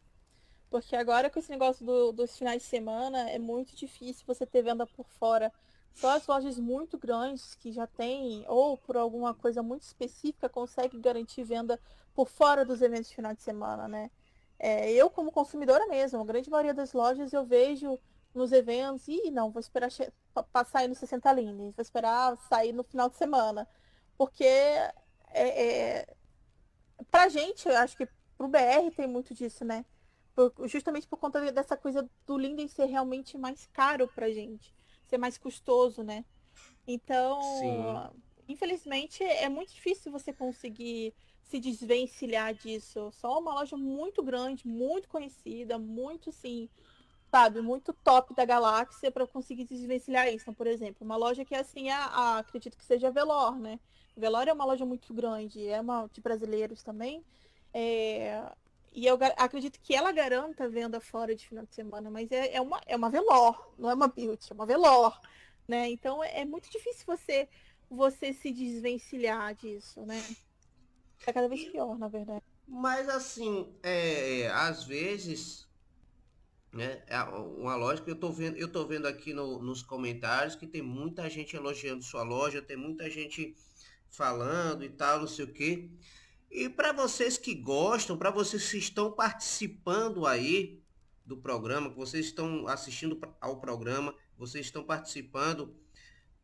Speaker 3: Porque agora com esse negócio dos finais de semana é muito difícil você ter venda por fora. Só as lojas muito grandes que já têm, ou por alguma coisa muito específica, conseguem garantir venda por fora dos eventos de final de semana, né? Eu, como consumidora mesmo, a grande maioria das lojas eu vejo nos eventos, e não, vou esperar passar aí no 60 Lines, vou esperar sair no final de semana. Porque pra gente, eu acho que pro BR tem muito disso, né? Justamente por conta dessa coisa do Linden ser realmente mais caro pra gente, ser mais custoso, né?
Speaker 2: Sim.
Speaker 3: Então, infelizmente, é muito difícil você conseguir se desvencilhar disso. Só uma loja muito grande, muito conhecida, muito assim, sabe, muito top da galáxia para conseguir se desvencilhar isso. Então, por exemplo, uma loja que é assim, acredito que seja a Velor, né? Velor é uma loja muito grande, é uma de brasileiros também. É, e eu acredito que ela garanta venda fora de final de semana, mas é uma Velor, não é uma Beauty, é uma Velor, né? Então é muito difícil você se desvencilhar disso, né? É cada vez
Speaker 2: E,
Speaker 3: pior, na verdade.
Speaker 2: mas assim, às vezes, né, é uma lógica, eu tô vendo aqui nos comentários que tem muita gente elogiando sua loja, tem muita gente falando e tal, não sei o quê. E para vocês que gostam, para vocês que estão participando aí do programa, que vocês estão assistindo ao programa, vocês estão participando,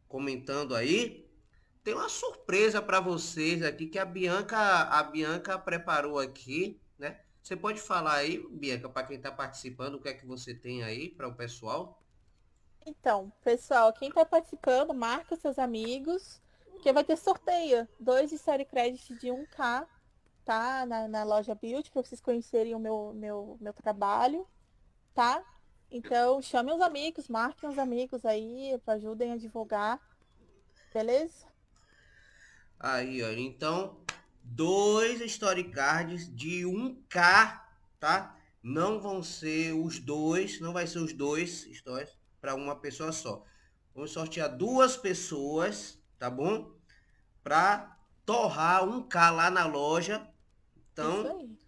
Speaker 2: comentando aí, tem uma surpresa para vocês aqui que a Bianca preparou aqui, né? Você pode falar aí, Bianca, para quem está participando, o que é que você tem aí para o pessoal?
Speaker 3: Então, pessoal, quem está participando, marca seus amigos, porque vai ter sorteio. 2 story credits de 1K, tá? Na loja Beauty, para vocês conhecerem o meu trabalho, tá? Então, chamem os amigos, marquem os amigos aí, ajudem a divulgar, beleza?
Speaker 2: Aí, ó. Então, dois story cards de 1K, tá? Não vão ser os dois, não vai ser os dois stories para uma pessoa só. Vamos sortear duas pessoas, tá bom? Para torrar 1K lá na loja.
Speaker 3: Isso
Speaker 2: Então,
Speaker 3: aí.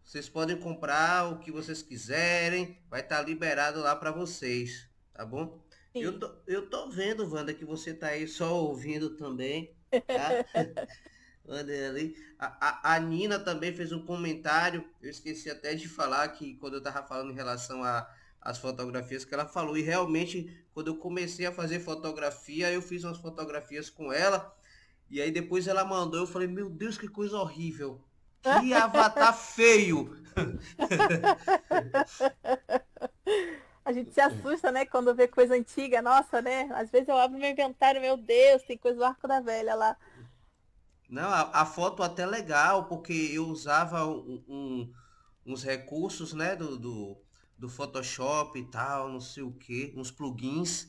Speaker 2: vocês podem comprar o que vocês quiserem, vai estar liberado lá para vocês, tá bom?
Speaker 3: Sim.
Speaker 2: Eu tô vendo, Wanda, que você tá aí só ouvindo também, tá? Olha ali. A Nina também fez um comentário. Eu esqueci até de falar que quando eu tava falando em relação às fotografias que ela falou. E realmente, quando eu comecei a fazer fotografia, eu fiz umas fotografias com ela. E aí depois ela mandou, eu falei, meu Deus, que coisa horrível. Que avatar feio.
Speaker 3: A gente se assusta, né, quando vê coisa antiga, nossa, né? Às vezes eu abro meu inventário, meu Deus, tem coisa do Arco da Velha lá.
Speaker 2: Não, a foto até legal, porque eu usava uns recursos, né, do Photoshop e tal, não sei o que, uns plugins.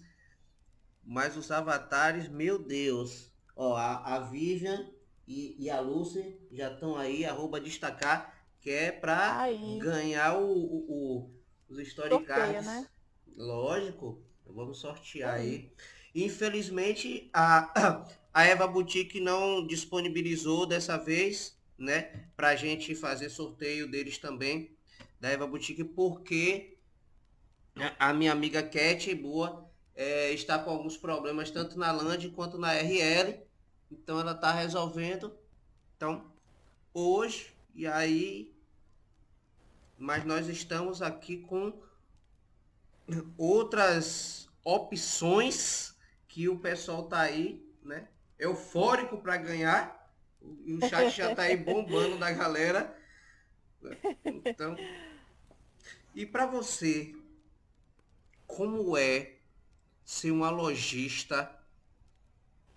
Speaker 2: Mas os avatares, meu Deus. Ó, a Vivian e a Lucy já estão aí, arroba destacar, que é pra
Speaker 3: Aí,
Speaker 2: ganhar os story
Speaker 3: sorteio, né?
Speaker 2: cards. Lógico, vamos sortear
Speaker 3: Aí.
Speaker 2: aí. Infelizmente, a Eva Boutique não disponibilizou dessa vez, né, pra gente fazer sorteio deles também, da Eva Boutique, porque a minha amiga Cat Boa está com alguns problemas tanto na Land quanto na RL. Então ela está resolvendo. Então hoje, e aí, mas nós estamos aqui com outras opções que o pessoal tá aí, né? Eufórico para ganhar. E o chat já tá aí bombando da galera. Então, e para você, como é ser uma lojista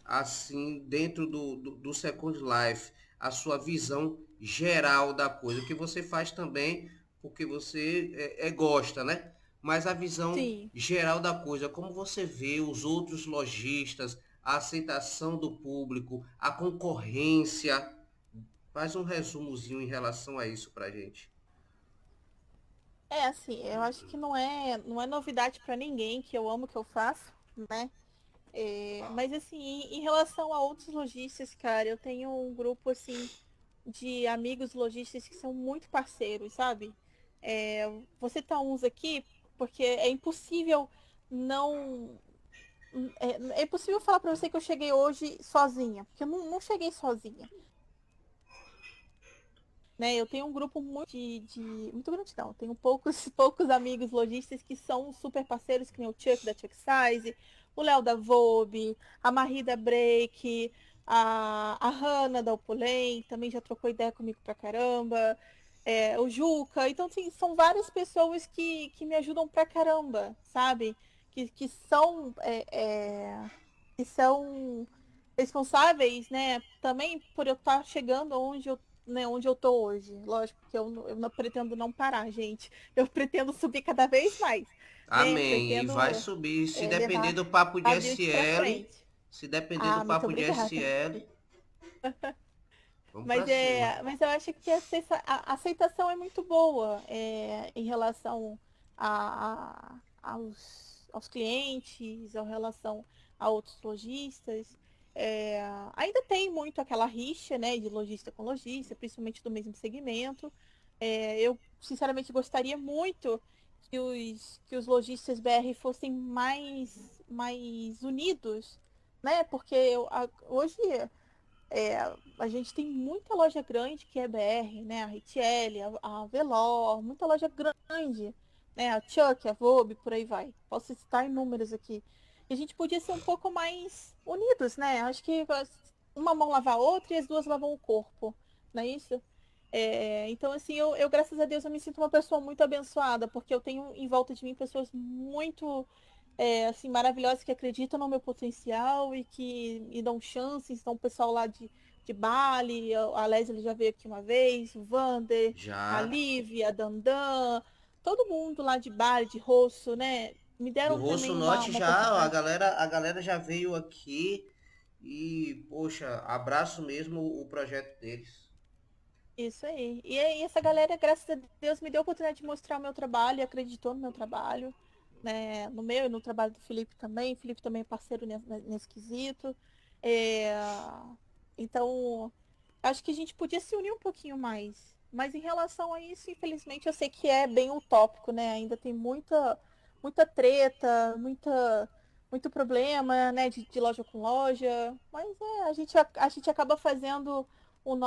Speaker 2: assim dentro do Second Life, a sua visão geral da coisa, o que você faz também porque você gosta, né? Mas a visão
Speaker 3: Sim.
Speaker 2: geral da coisa, como você vê os outros lojistas, a aceitação do público, a concorrência, faz um resumozinho em relação a isso pra gente.
Speaker 3: É assim, eu acho que não é novidade para ninguém que eu amo o que eu faço, né? Mas assim, em relação a outros lojistas, cara, eu tenho um grupo assim de amigos lojistas que são muito parceiros, sabe? É, Você tá uns aqui porque é impossível não é impossível falar para você que eu cheguei hoje sozinha, porque eu não cheguei sozinha. Né, eu tenho um grupo muito grande não, tenho poucos, poucos amigos lojistas que são super parceiros, que nem o Chuck da Chuck Size, o Léo da Vobe, a Marie da Break, a Hanna da Opulem, também já trocou ideia comigo pra caramba, o Juca, então assim, são várias pessoas que me ajudam pra caramba, sabe? Que são responsáveis, né, também por eu estar chegando onde eu tô hoje. Lógico que eu não pretendo não parar, gente. Eu pretendo subir cada vez mais, né?
Speaker 2: Amém. E vai
Speaker 3: Pretendo
Speaker 2: subir. Se depender
Speaker 3: levar
Speaker 2: do papo de
Speaker 3: a Beauty pra
Speaker 2: SL,
Speaker 3: frente.
Speaker 2: se depender do
Speaker 3: Ah, muito
Speaker 2: papo de
Speaker 3: obrigada.
Speaker 2: SL, vamos
Speaker 3: Mas,
Speaker 2: pra cima.
Speaker 3: mas eu acho que a aceitação é muito boa em relação aos clientes, em relação a outros lojistas. É, Ainda tem muito aquela rixa, né, de lojista com lojista, principalmente do mesmo segmento. Eu, sinceramente, gostaria muito que os lojistas BR fossem mais unidos, né? Porque hoje é, a gente tem muita loja grande que é BR, né? A Richelle, a Velor, muita loja grande, né? A Chuck, a Vobe, por aí vai. Posso citar inúmeros aqui. E a gente podia ser um pouco mais unidos, né? Acho que uma mão lava a outra e as duas lavam o corpo, não é isso? Então, assim, graças a Deus, eu me sinto uma pessoa muito abençoada, porque eu tenho em volta de mim pessoas muito assim, maravilhosas que acreditam no meu potencial e que me dão chances. Então, o pessoal lá de Bali, a Leslie já veio aqui uma vez, o Vander, a
Speaker 2: Já.
Speaker 3: Lívia, a Dandan, todo mundo lá de Bali, de Rosso, né? Me
Speaker 2: Do
Speaker 3: deram
Speaker 2: Rosso
Speaker 3: também uma,
Speaker 2: Norte
Speaker 3: uma
Speaker 2: já,
Speaker 3: oportunidade.
Speaker 2: a galera já veio aqui e, poxa, abraço mesmo o projeto deles.
Speaker 3: Isso aí. E aí, essa galera, graças a Deus, me deu a oportunidade de mostrar o meu trabalho e acreditou no meu trabalho, né? No meu e no trabalho do Felipe também. O Felipe também é parceiro nesse quesito. É, Então, acho que a gente podia se unir um pouquinho mais. Mas em relação a isso, infelizmente, eu sei que é bem utópico, né? Ainda tem muita treta, muito problema, né? De loja com loja. Mas a gente acaba fazendo como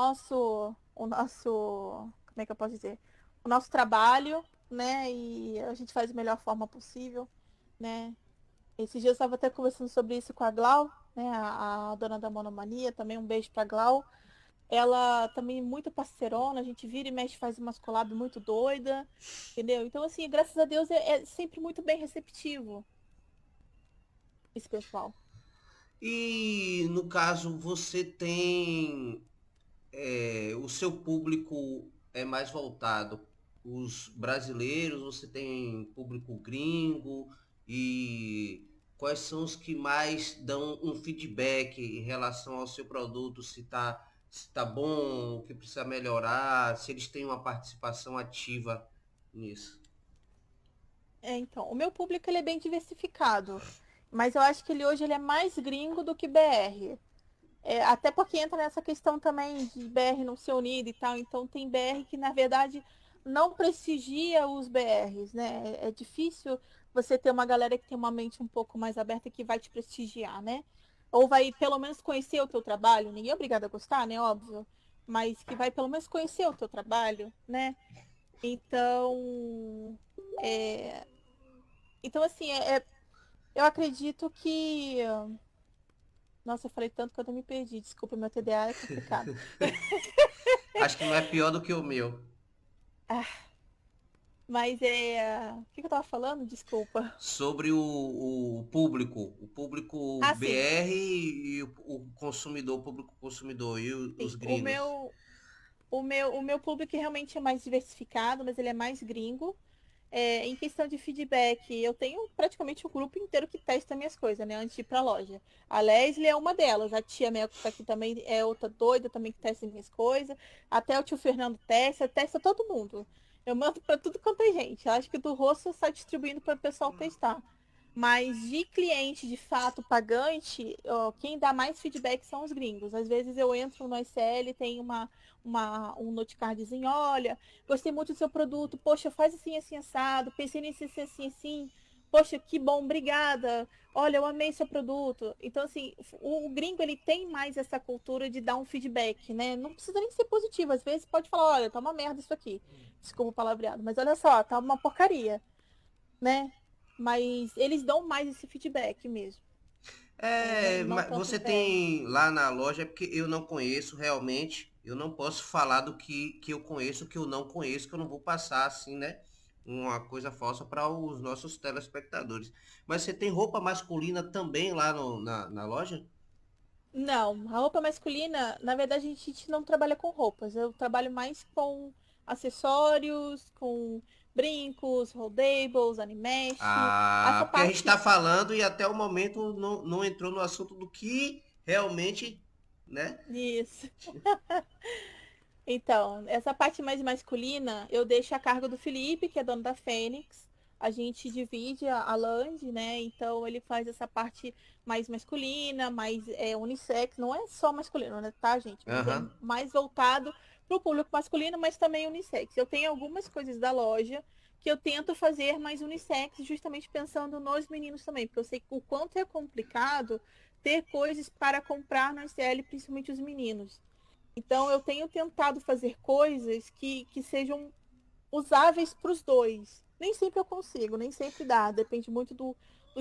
Speaker 3: é que eu posso dizer? O nosso trabalho, né? E a gente faz da melhor forma possível, né? Esses dias eu estava até conversando sobre isso com a Glau, né? A dona da Monomania, também um beijo pra Glau. Ela também é muito parceirona, a gente vira e mexe, faz umas collabs muito doida, entendeu? Então, assim, graças a Deus é sempre muito bem receptivo esse pessoal.
Speaker 2: E no caso, você tem o seu público é mais voltado os brasileiros, você tem público gringo e quais são os que mais dão um feedback em relação ao seu produto, se tá bom, o que precisa melhorar, se eles têm uma participação ativa nisso.
Speaker 3: Então, o meu público ele é bem diversificado, mas eu acho que ele hoje é mais gringo do que BR. Até porque entra nessa questão também de BR não ser unido e tal. Então tem BR que, na verdade, não prestigia os BRs, né? É difícil você ter uma galera que tem uma mente um pouco mais aberta que vai te prestigiar, né? Ou vai pelo menos conhecer o teu trabalho. Ninguém é obrigado a gostar, né? Óbvio. mas que vai pelo menos conhecer o teu trabalho, né? Então, é, então assim, eu acredito que. Nossa, eu falei tanto que eu até me perdi. Desculpa, meu TDA é complicado.
Speaker 2: Acho que não é pior do que o meu.
Speaker 3: Ah, mas é. O que eu tava falando? Desculpa.
Speaker 2: Sobre o público
Speaker 3: Ah, sim,
Speaker 2: BR e o consumidor, o público consumidor e os
Speaker 3: sim.
Speaker 2: gringos.
Speaker 3: O meu público realmente é mais diversificado, mas ele é mais gringo. Em questão de feedback, eu tenho praticamente o grupo inteiro que testa minhas coisas, né? Antes de ir pra loja. A Leslie é uma delas. A tia Mel que tá aqui também é outra doida também que testa minhas coisas. Até o tio Fernando testa todo mundo. Eu mando pra tudo quanto é gente. Eu acho que do rosto sai distribuindo para o pessoal testar. Mas de cliente, de fato, pagante, ó, quem dá mais feedback são os gringos. Às vezes eu entro no SL, tem um notecardzinho, olha, gostei muito do seu produto, poxa, faz assim, assim, assado, pensei nisso, assim, assim, assim, poxa, que bom, obrigada, olha, eu amei seu produto. Então, assim, o gringo, ele tem mais essa cultura de dar um feedback, né? Não precisa nem ser positivo, às vezes pode falar, olha, tá uma merda isso aqui, desculpa o palavreado, mas olha só, tá uma porcaria, né? Mas eles dão mais esse feedback mesmo,
Speaker 2: É,
Speaker 3: não tanto o
Speaker 2: você
Speaker 3: BR.
Speaker 2: tem lá na loja, é porque eu não conheço realmente, eu não posso falar do que eu conheço, que eu não conheço, que eu não vou passar assim, né? Uma coisa falsa para os nossos telespectadores. Mas você tem roupa masculina também lá na loja?
Speaker 3: Não, a roupa masculina, na verdade, a gente não trabalha com roupas. Eu trabalho mais com acessórios, com brincos, foldables, animesh.
Speaker 2: Ah,
Speaker 3: Essa
Speaker 2: porque a gente está
Speaker 3: parte.
Speaker 2: falando e até o momento não entrou no assunto do que realmente, né?
Speaker 3: Isso. Então, essa parte mais masculina, eu deixo a cargo do Felipe, que é dono da Fênix. A gente divide a land, né? Então, ele faz essa parte mais masculina, mais unissex. Não é só masculino, né, tá, gente? Mas é
Speaker 2: Aham.
Speaker 3: mais voltado para o público masculino, mas também unissex. Eu tenho algumas coisas da loja que eu tento fazer mais unissex, justamente pensando nos meninos também, porque eu sei o quanto é complicado ter coisas para comprar no SL, principalmente os meninos. Então, eu tenho tentado fazer coisas que sejam usáveis para os dois. Nem sempre eu consigo, nem sempre dá. Depende muito do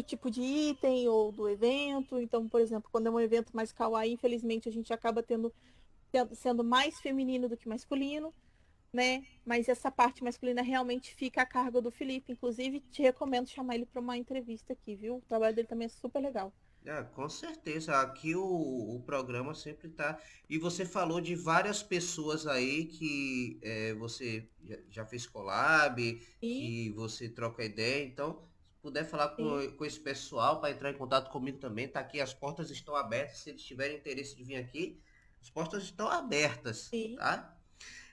Speaker 3: tipo de item ou do evento. Então, por exemplo, quando é um evento mais kawaii, infelizmente a gente acaba sendo mais feminino do que masculino, né? Mas essa parte masculina realmente fica a cargo do Felipe. Inclusive, te recomendo chamar ele para uma entrevista aqui, viu? O trabalho dele também é super legal.
Speaker 2: Ah, com certeza. Aqui o programa sempre tá. E você falou de várias pessoas aí que você já fez collab,
Speaker 3: E,
Speaker 2: que você troca ideia. Então, se puder falar
Speaker 3: sim,
Speaker 2: com esse pessoal para entrar em contato comigo também, tá aqui. As portas estão abertas. Se eles tiverem interesse de vir aqui, as portas estão abertas,
Speaker 3: sim.
Speaker 2: tá?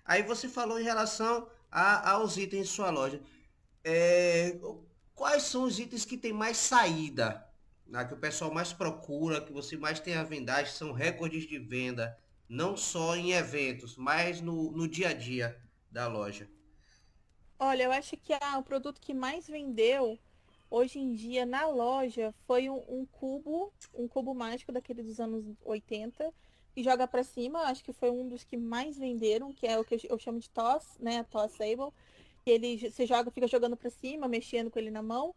Speaker 2: Aí você falou em relação aos itens de sua loja. Quais são os itens que tem mais saída, né, que o pessoal mais procura, que você mais tem a vendagem, são recordes de venda, não só em eventos, mas no dia a dia da loja?
Speaker 3: Olha, eu acho que o produto que mais vendeu hoje em dia na loja foi um cubo mágico daquele dos anos 80 e joga pra cima. Acho que foi um dos que mais venderam, que é o que eu chamo de toss, né? Toss Sable. Que ele você joga, fica jogando pra cima, mexendo com ele na mão.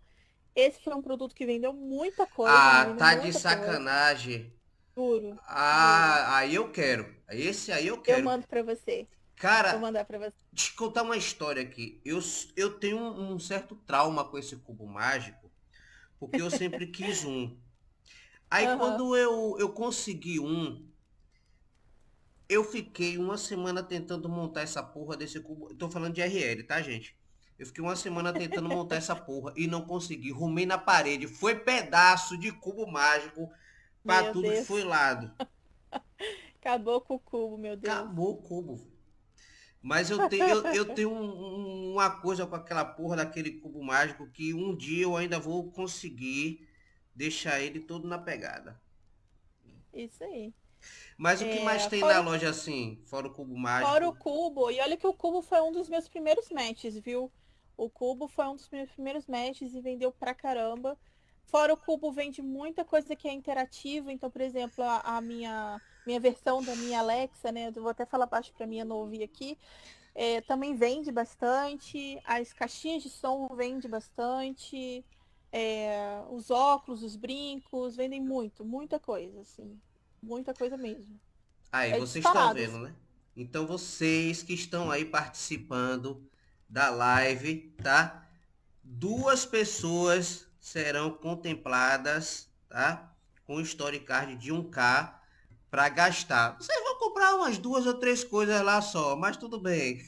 Speaker 3: Esse foi um produto que vendeu muita coisa, mas
Speaker 2: Ah,
Speaker 3: vendeu
Speaker 2: tá de
Speaker 3: muita coisa.
Speaker 2: sacanagem.
Speaker 3: Juro, juro.
Speaker 2: Ah, aí eu quero. Esse aí eu
Speaker 3: Eu
Speaker 2: quero.
Speaker 3: mando pra você. Vou
Speaker 2: Cara,
Speaker 3: mandar pra você.
Speaker 2: deixa eu contar uma história aqui. Eu tenho um certo trauma com esse cubo mágico, porque eu sempre quis um. Aí
Speaker 3: Aham.
Speaker 2: quando eu consegui um, eu fiquei uma semana tentando montar essa porra desse cubo. Tô falando de RL, tá, gente? Eu fiquei uma semana tentando montar essa porra e não consegui. Rumei na parede. Foi pedaço de cubo mágico pra
Speaker 3: Meu
Speaker 2: tudo que foi
Speaker 3: Deus.
Speaker 2: lado.
Speaker 3: Acabou com o cubo, meu Deus.
Speaker 2: Acabou o cubo. Mas eu tenho uma coisa com aquela porra daquele cubo mágico que um dia eu ainda vou conseguir deixar ele todo na pegada.
Speaker 3: Isso aí.
Speaker 2: Mas o que mais tem na
Speaker 3: Fora
Speaker 2: loja assim, fora o cubo
Speaker 3: Fora o
Speaker 2: mágico?
Speaker 3: Cubo, e olha que o Cubo foi um dos meus primeiros matches, viu? O Cubo foi um dos meus primeiros matches e vendeu pra caramba. Fora o Cubo, vende muita coisa que é interativa. Então, por exemplo, minha versão da minha Alexa, né? Eu vou até falar baixo para minha não ouvir aqui. Também vende bastante. As caixinhas de som vende bastante. Os óculos, os brincos, vendem muito, muita coisa, assim. Muita coisa mesmo.
Speaker 2: Aí,
Speaker 3: É
Speaker 2: vocês estão
Speaker 3: disparado,
Speaker 2: vendo,
Speaker 3: assim.
Speaker 2: né? Então, vocês que estão aí participando da live, tá? 2 pessoas serão contempladas, tá? Com o Storycard de 1K para gastar. Vocês vão comprar umas 2 ou 3 coisas lá só, mas tudo bem.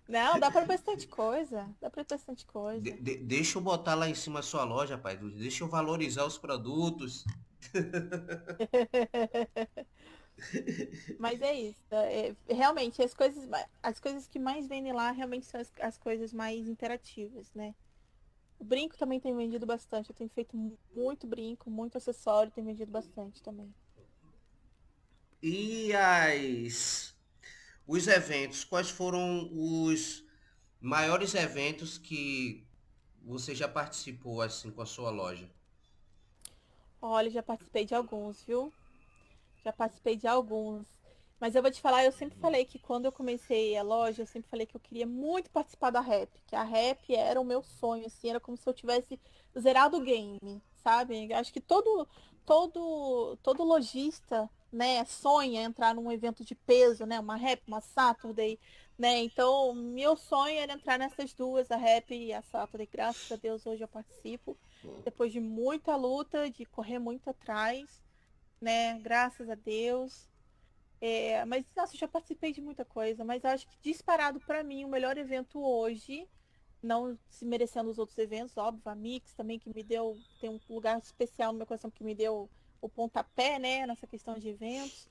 Speaker 3: Não, dá para bastante coisa. Dá para bastante coisa.
Speaker 2: Deixa eu botar lá em cima a sua loja, pai. Deixa eu valorizar os produtos.
Speaker 3: Mas é isso. Realmente, as coisas que mais vendem lá realmente são as coisas mais interativas, né? O brinco também tem vendido bastante. Eu tenho feito muito brinco, muito acessório, tem vendido bastante também.
Speaker 2: E os eventos, quais foram os maiores eventos que você já participou assim com a sua loja?
Speaker 3: Olha, já participei de alguns, viu? Já participei de alguns. Mas eu vou te falar, eu sempre falei que quando eu comecei a loja, eu sempre falei que eu queria muito participar da Rap, que a Rap era o meu sonho, assim, era como se eu tivesse zerado o game, sabe? Eu acho que todo lojista, né, sonha entrar num evento de peso, né, uma Rap, uma Saturday, né? Então, meu sonho era entrar nessas duas, a Rap e a Saturday. Graças a Deus hoje eu participo, depois de muita luta, de correr muito atrás, né? Graças a Deus. Mas, nossa, eu já participei de muita coisa, mas eu acho que disparado pra mim o melhor evento hoje, não se merecendo os outros eventos, óbvio, a Mix também que me deu, tem um lugar especial no meu coração que me deu o pontapé, né, nessa questão de eventos.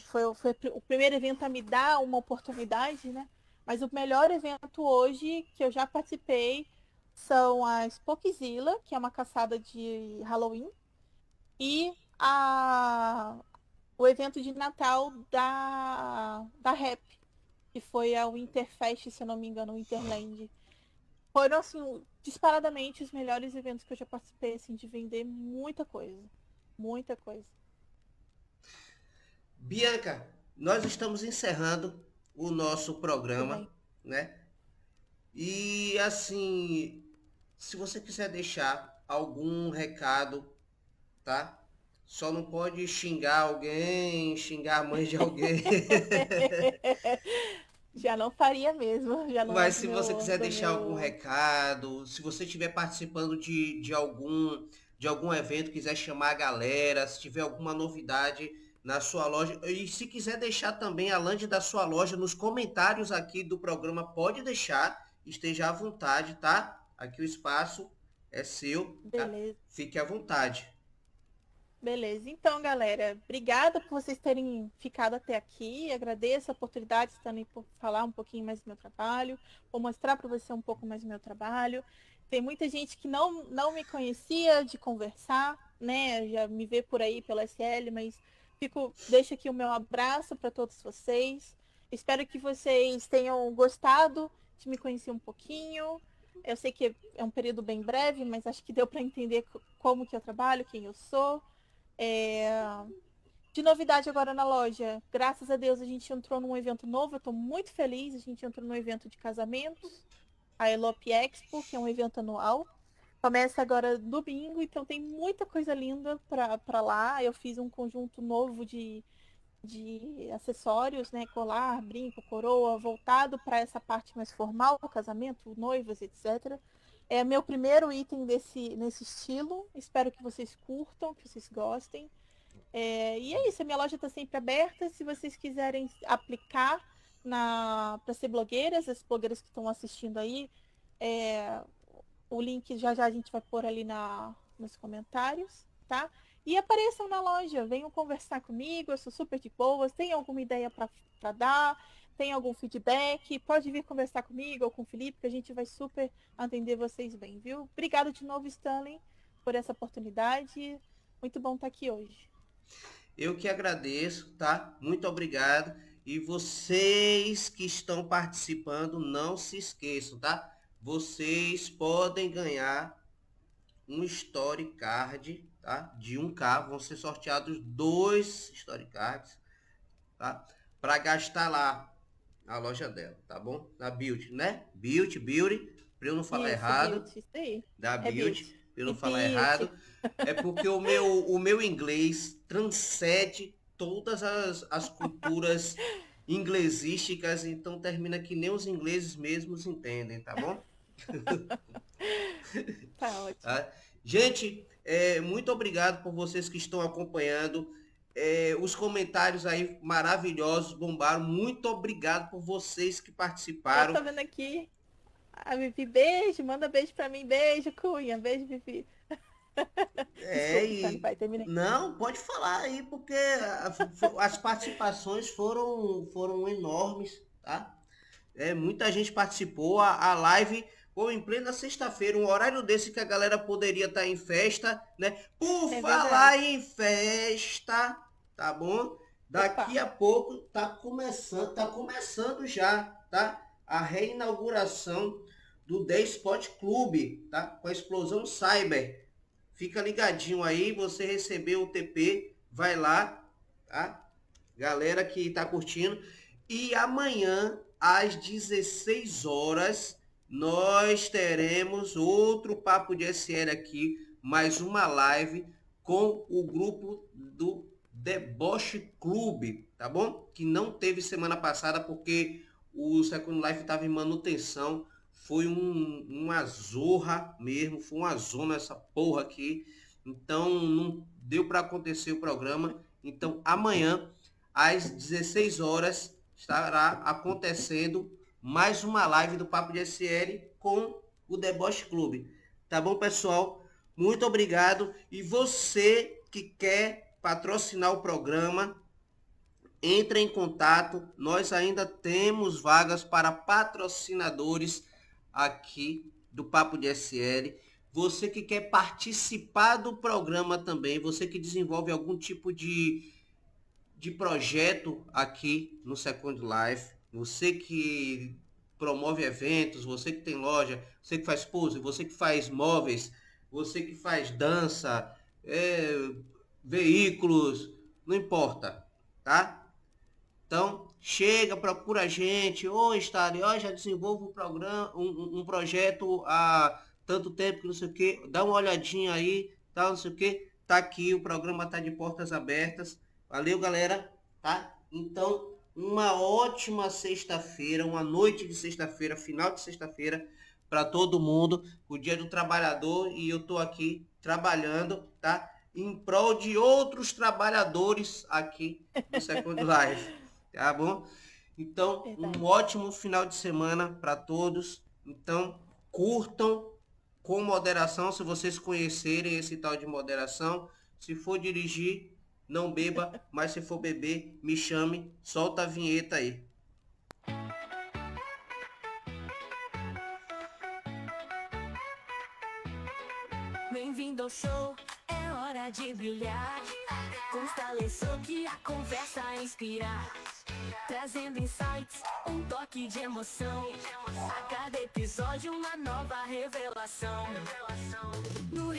Speaker 3: Foi o primeiro evento a me dar uma oportunidade, né? Mas o melhor evento hoje que eu já participei são a Spokezilla, que é uma caçada de Halloween, e o evento de Natal da Rap, que foi a Winterfest, se eu não me engano, Winterland. Foram, assim, disparadamente os melhores eventos que eu já participei, assim, de vender muita coisa. Muita coisa.
Speaker 2: Bianca, nós estamos encerrando o nosso
Speaker 3: Tudo
Speaker 2: programa,
Speaker 3: bem.
Speaker 2: né? E assim, se você quiser deixar algum recado, tá? Só não pode xingar alguém, xingar a mãe de alguém.
Speaker 3: Já não faria mesmo, já não é
Speaker 2: Mas se você quiser
Speaker 3: do
Speaker 2: deixar algum
Speaker 3: meu...
Speaker 2: recado, se você estiver participando de algum evento, quiser chamar a galera, se tiver alguma novidade na sua loja, e se quiser deixar também a land da sua loja nos comentários aqui do programa, pode deixar, esteja à vontade, tá? Aqui o espaço é seu, tá?
Speaker 3: Beleza.
Speaker 2: Fique à vontade.
Speaker 3: Beleza. Então, galera, obrigada por vocês terem ficado até aqui. Agradeço a oportunidade de também por falar um pouquinho mais do meu trabalho, por mostrar para você um pouco mais do meu trabalho. Tem muita gente que não me conhecia de conversar, né? Já me vê por aí pela SL, mas deixo aqui o meu abraço para todos vocês. Espero que vocês tenham gostado de me conhecer um pouquinho. Eu sei que é um período bem breve, mas acho que deu para entender como que eu trabalho, quem eu sou. É, De novidade agora na loja, graças a Deus a gente entrou num evento novo, eu estou muito feliz, a gente entrou num evento de casamentos, a Elope Expo, que é um evento anual. Começa agora domingo, então tem muita coisa linda para lá. Eu fiz um conjunto novo de acessórios, né? Colar, brinco, coroa, voltado para essa parte mais formal, casamento, noivas, etc. É meu primeiro item nesse estilo. Espero que vocês curtam, que vocês gostem. E é isso, a minha loja está sempre aberta. Se vocês quiserem aplicar para ser blogueiras, as blogueiras que estão assistindo aí, é, o link já já a gente vai pôr ali nos comentários, tá? E apareçam na loja, venham conversar comigo, eu sou super de boas. Tem alguma ideia para dar? Tem algum feedback? Pode vir conversar comigo ou com o Felipe, que a gente vai super atender vocês bem, viu? Obrigada de novo, Stanley, por essa oportunidade. Muito bom estar aqui hoje.
Speaker 2: Eu que agradeço, tá? Muito obrigado. E vocês que estão participando, não se esqueçam, tá? Vocês podem ganhar um story card, tá? De 1K, vão ser sorteados 2 story cards, tá? Para gastar lá na loja dela, tá bom? Na Beauty, né? Beauty, para eu não falar
Speaker 3: Isso,
Speaker 2: errado.
Speaker 3: Beauty, isso aí.
Speaker 2: Da
Speaker 3: É
Speaker 2: Beauty,
Speaker 3: Beauty.
Speaker 2: para eu não
Speaker 3: E
Speaker 2: falar
Speaker 3: Beauty.
Speaker 2: errado. É porque o meu inglês transcende todas as culturas inglesísticas, então termina que nem os ingleses mesmos entendem, tá bom?
Speaker 3: Tá ótimo.
Speaker 2: Tá? Gente, muito obrigado por vocês que estão acompanhando. Os comentários aí maravilhosos, bombaram. Muito obrigado por vocês que
Speaker 3: Eu
Speaker 2: participaram.
Speaker 3: tô vendo aqui. A Vivi, beijo. Manda beijo pra mim. Beijo, Cunha. Beijo, Vivi. Desculpa, Stanley, vai, terminei.
Speaker 2: Não, pode falar aí, porque as participações foram enormes, tá? Muita gente participou, a live foi em plena sexta-feira, um horário desse que a galera poderia estar em festa, né? Por falar em festa, tá bom? Daqui a pouco tá começando já, tá? A reinauguração do The Sport Club, tá? Com a explosão cyber. Fica ligadinho aí, você recebeu o TP, vai lá, tá? Galera que tá curtindo. E amanhã, às 16 horas, nós teremos outro Papo de SL aqui, mais uma live com o grupo do Deboche Clube, tá bom? Que não teve semana passada porque o Second Life estava em manutenção. Foi uma zorra mesmo, foi uma zona essa porra aqui. Então não deu para acontecer o programa. Então amanhã, às 16 horas, estará acontecendo mais uma live do Papo de SL com o Deboche Clube. Tá bom, pessoal? Muito obrigado. E você que quer patrocinar o programa, entre em contato. Nós ainda temos vagas para patrocinadores aqui do Papo de SL. Você que quer participar do programa também, você que desenvolve algum tipo de projeto aqui no Second Life, você que promove eventos, você que tem loja, você que faz pose, você que faz móveis, você que faz dança, veículos, não importa, tá? Então, chega, procura a gente, Stanley, já desenvolvo um programa, um projeto há tanto tempo que não sei o que, dá uma olhadinha aí, tá, não sei o que, tá aqui, o programa tá de portas abertas. Valeu, galera, tá? Então, uma ótima sexta-feira, uma noite de sexta-feira, final de sexta-feira, para todo mundo, o Dia do Trabalhador, e eu tô aqui trabalhando, tá? Em prol de outros trabalhadores aqui do Second Life. Tá bom? Então, um ótimo final de semana para todos. Então, curtam com moderação, se vocês conhecerem esse tal de moderação. Se for dirigir, não beba, mas se for beber, me chame, solta a vinheta aí.
Speaker 1: Bem-vindo ao show, é hora de brilhar. Com Stanley que a conversa inspira, trazendo insights, um toque de emoção. A cada episódio uma nova revelação. No